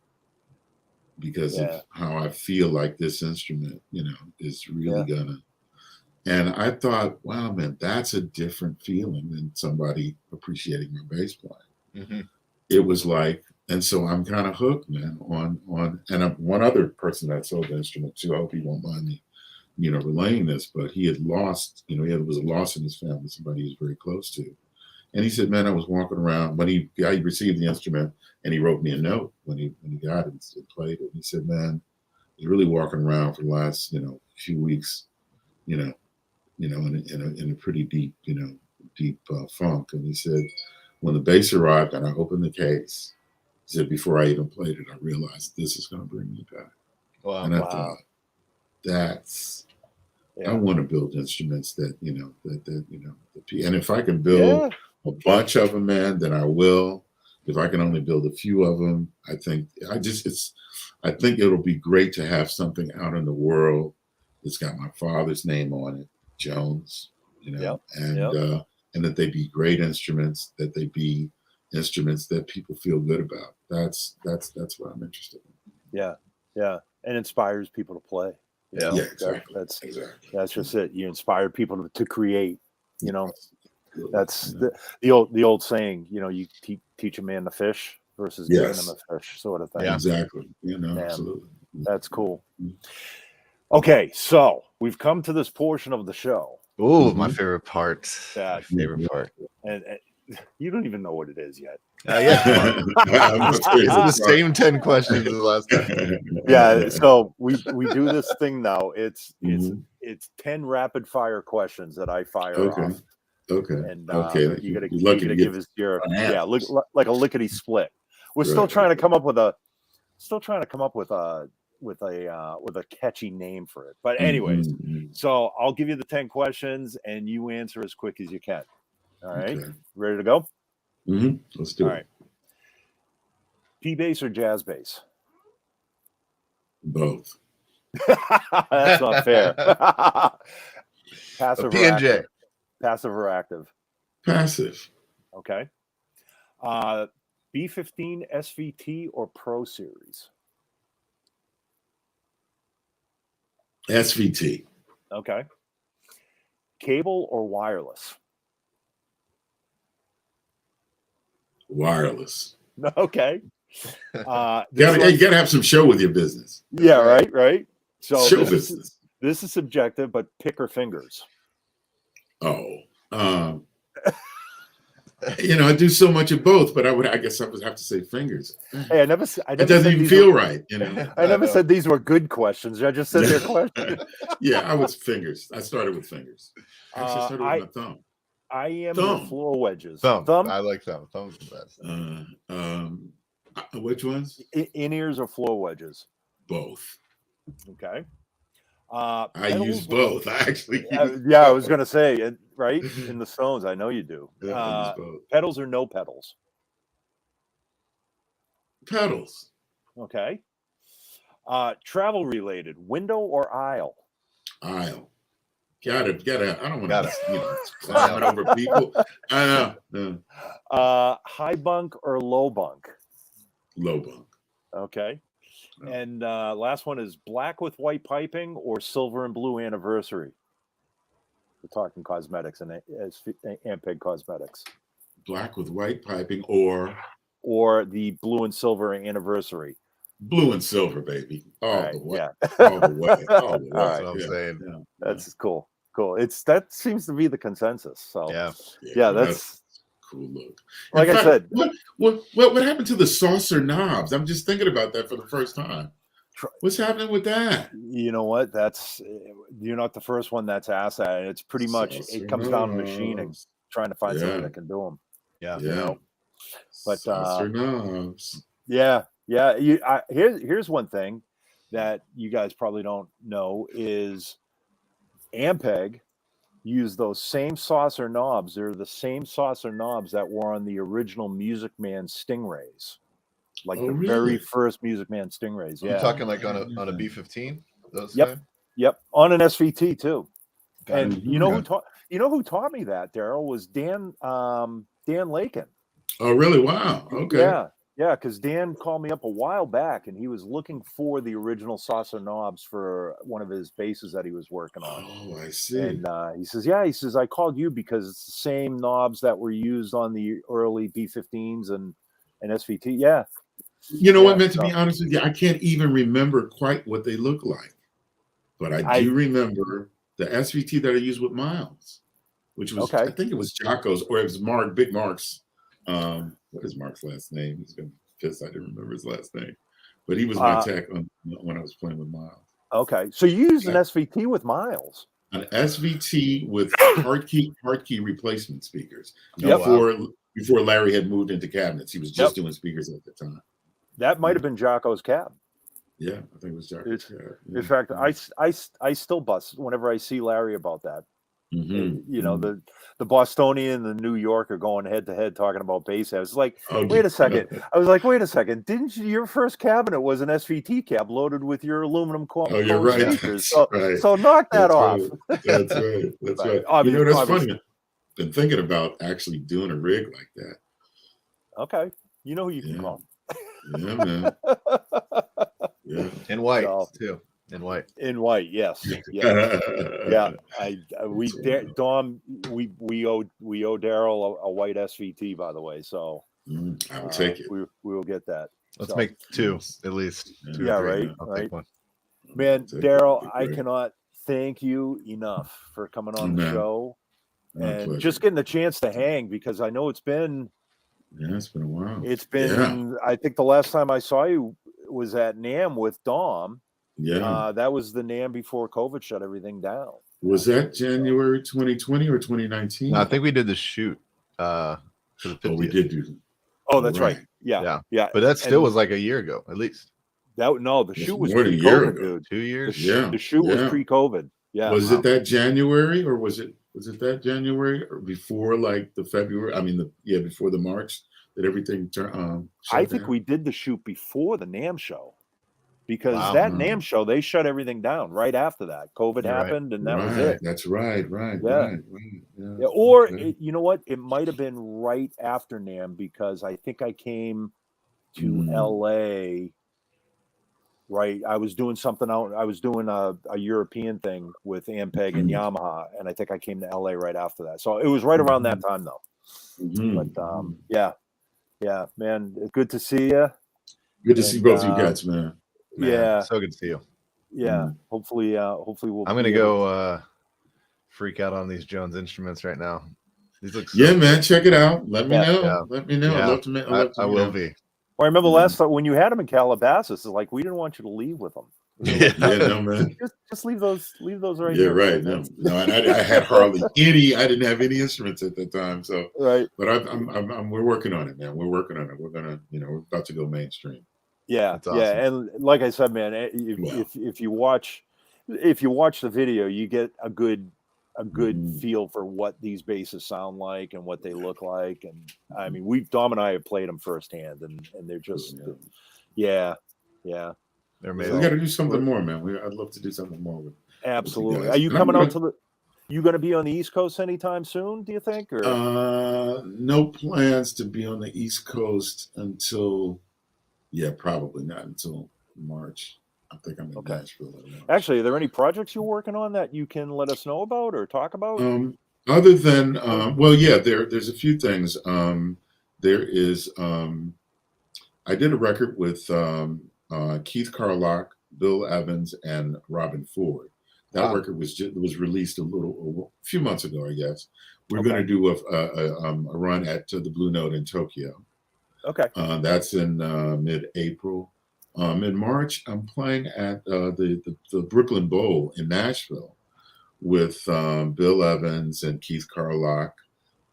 because of how I feel like this instrument, is really gonna." And I thought, wow, man, that's a different feeling than somebody appreciating my bass playing. Mm-hmm. It was like, and so I'm kind of hooked, man, on and one other person that sold the instrument too. I hope he won't mind me, relaying this, but he had lost, it was a loss in his family, somebody he was very close to. And he said, man, I was walking around when he received the instrument, and he wrote me a note when he got it and played it. And he said, man, I was really walking around for the last, few weeks, in a pretty deep, funk. And he said, when the bass arrived and I opened the case, he said, before I even played it, I realized this is going to bring me back. Wow. And I thought, I want to build instruments that, and if I can build a bunch of them, man, then I will. If I can only build a few of them, I think it'll be great to have something out in the world that's got my father's name on it, Jones, and that they be great instruments, that they be instruments that people feel good about. That's what I'm interested in. Yeah. And inspires people to play. Exactly. That's just it. You inspire people to create, that's the old saying, you teach a man to fish versus giving him a fish, sort of thing. Yeah. Exactly. Absolutely. That's cool. Okay, so we've come to this portion of the show. Oh, my favorite part. My favorite part. And you don't even know what it is yet. It's the same 10 questions as the last time. Yeah, so we do this thing now. It's 10 rapid fire questions that I fire off. Okay. And you gotta give us your like a lickety split. We're still trying to come up with a catchy name for it. But anyways, so I'll give you the 10 questions and you answer as quick as you can. All right. Okay. Ready to go? Let's do it. All right. P-bass or jazz bass? Both. That's not fair. Passive or P&J. active? Passive or active? Passive. Okay. B15 SVT or Pro Series? SVT. Okay. Cable or wireless? Wireless. Okay. You gotta have some show with your business. Yeah, right. So show business. This is subjective, but pick or fingers. I do so much of both, but I guess I would have to say fingers. Hey, I never it doesn't even feel right. I never said these were good questions. I just said they're questions. I was fingers. I started with fingers. Actually, I started with my thumb. I am the floor wedges. Thumb. I like thumb. Thumb's the best. Which ones? In-ears or floor wedges? Both. Okay. I use both. I actually I was going to say, right? In the Stones, I know you do. I use both. Pedals or no pedals? Pedals. Okay. Travel related, window or aisle? Aisle. Got it. I don't want to climbing over people. I know. High bunk or low bunk? Low bunk. Okay. And last one is black with white piping or silver and blue anniversary? We're talking cosmetics and Ampeg cosmetics. Black with white piping or the blue and silver anniversary. Blue and silver, baby. All the way. All right. That's what I'm saying. Yeah. That's cool. That seems to be the consensus. So that's cool look. Like I said, what happened to the saucer knobs? I'm just thinking about that for the first time. What's happening with that? You know what? You're not the first one that's asked that. And it's pretty much it comes down to machining, trying to find something that can do them. Yeah. But saucer knobs. Yeah. Here's one thing that you guys probably don't know is Ampeg use those same saucer knobs. They're the same saucer knobs that were on the original Music Man Stingrays, like very first Music Man Stingrays. Yeah, I'm talking like on a B15. Those Yep, on an SVT too. And you know who taught? You know who taught me that, Darryl, was Dan Lakin. Oh, really? Wow. Okay. Yeah, because Dan called me up a while back, and he was looking for the original saucer knobs for one of his basses that he was working on. Oh, I see. And he says, I called you because it's the same knobs that were used on the early B15s and SVT. Yeah. You know Yeah, what, man? To so- be honest with you, I can't even remember quite what they look like, but I do remember the SVT that I used with Miles, which was Okay. I think it was Jocko's, or it was Big Mark's. What is Mark's last name? He's gonna be pissed I didn't remember his last name, but he was my tech when I was playing with Miles. Okay, so you used an SVT with Miles. An SVT with hard key replacement speakers. Before Larry had moved into cabinets, he was just doing speakers at the time. That might have been Jocko's cab. Yeah, I think it was Jocko's cab. Yeah. In fact, I still bust whenever I see Larry about that. You know, the Bostonian and the New Yorker going head to head talking about bass heads. It's like, wait a second. I was like, wait a second. Didn't your first cabinet was an SVT cab loaded with your aluminum you're right. speakers? So knock that off. Right. That's right. That's right. You know, that's funny. I've been thinking about actually doing a rig like that. Okay. You know who you can call. Yeah, man. Yeah. In white too. In white, yes. Yeah. Dom, we owe Darryl a white SVT, by the way. So I will take it. We will get that. Let's make two at least. Two yeah, or three. right. I'll right. take one. Man, Darryl, I cannot thank you enough for coming on the show and just getting the chance to hang, because I know it's been a while. It's been I think the last time I saw you was at NAMM with Dom. Yeah. That was the NAMM before COVID shut everything down. Was that January 2020 or 2019? No, I think we did the shoot. For the 50th. We did do. Oh, that's right. Yeah. But that still was like a year ago, at least. The shoot was more than a year ago. dude. 2 years. The shoot was pre-COVID. Yeah. Was it that January, or was it that January, or before like the February? I mean, before the March that everything turned. I think we did the shoot before the NAMM show, because that NAMM show, they shut everything down right after that. COVID happened, and that was it. That's right. Yeah. Or you know what? It might have been right after NAMM, because I think I came to LA. Right, I was doing something out. I was doing a European thing with Ampeg and Yamaha, and I think I came to LA right after that. So it was right around that time, though. But yeah, man, good to see you. Good to see both you guys, man. Yeah, so good to see you. Yeah, hopefully we'll. I'm gonna go freak out on these Jones instruments right now. These look. Man, check it out. Let me know. Yeah. Let me know. Yeah. I'd love to. I will be. Well, I remember last time when you had them in Calabasas, it's like we didn't want you to leave with them. No, man. Just leave those right there. Yeah, right. No, and I had hardly any. I didn't have any instruments at that time. So right. But we're working on it, man. We're working on it. We're gonna, we're about to go mainstream. Yeah, awesome. And like I said, man, if you watch the video, you get a good feel for what these basses sound like and what they look like. And I mean, Dom and I have played them firsthand, and they're just they're amazing. We got to do something more, man. I'd love to do something more with. Absolutely. Are you coming out to the? You going to be on the East Coast anytime soon? Do you think? Or no plans to be on the East Coast until. Yeah, probably not until March. I think I'm in Nashville. Actually, are there any projects you're working on that you can let us know about or talk about? Other than, there's a few things. There is, I did a record with Keith Carlock, Bill Evans, and Robin Ford. That record was released a few months ago, I guess. We're going to do a run at the Blue Note in Tokyo. Okay. That's in mid-April. In March, I'm playing at the Brooklyn Bowl in Nashville with Bill Evans and Keith Carlock.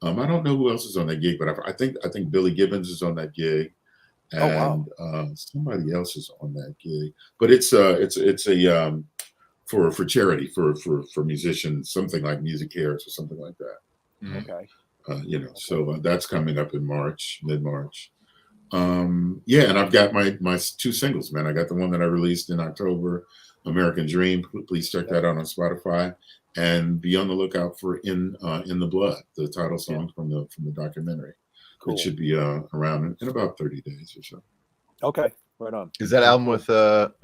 I don't know who else is on that gig, but I think Billy Gibbons is on that gig, and somebody else is on that gig. But it's a for charity for musicians, something like Music Cares or something like that. Okay. So that's coming up in mid-March. And I've got my two singles, man. I got the one that I released in October, American Dream. Please check that out on Spotify, and be on the lookout for In the Blood, the title song from the documentary. Cool. It should be around in about 30 days or so. Okay, right on. Is that album with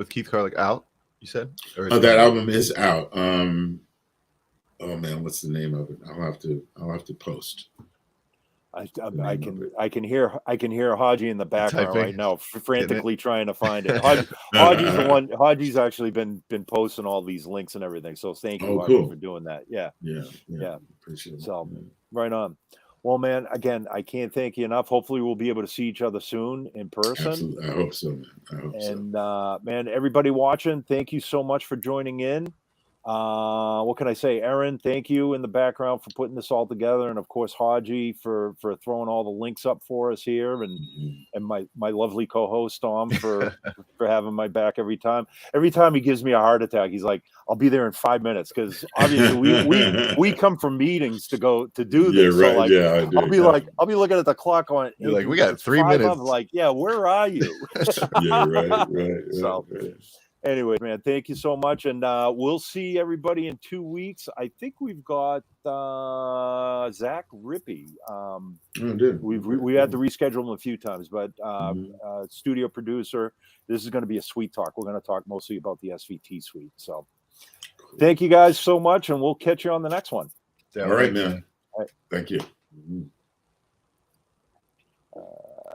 Keith Carlick out? You said? Or is That album is out. Oh man, what's the name of it? I'll have to post. I can hear Haji in the background Typing. right now, frantically trying to find it. Haji's the one. Haji's actually been posting all these links and everything. So thank you, Haji, cool. for doing that. Yeah. Appreciate it. So right on. Well, man, again, I can't thank you enough. Hopefully, we'll be able to see each other soon in person. Absolutely. I hope so, man. I hope so. And man, everybody watching, thank you so much for joining in. What can I say? Aaron, thank you in the background for putting this all together, and of course Haji for throwing all the links up for us here, and my lovely co-host Tom for having my back every time. Every time he gives me a heart attack, he's like, "I'll be there in 5 minutes," because obviously we come from meetings to go to do this. Yeah, right. So like, yeah, I do. I'll be looking at the clock going, You're like, we got 3 minutes. I'm like, yeah, where are you? Yeah, right. So. Right. Anyway, man, thank you so much, and we'll see everybody in 2 weeks. I think we've got Zach Rippey. We had to reschedule him a few times, but studio producer. This is going to be a sweet talk. We're going to talk mostly about the SVT suite. So, thank you guys so much, and we'll catch you on the next one. All right, man. All right. Thank you.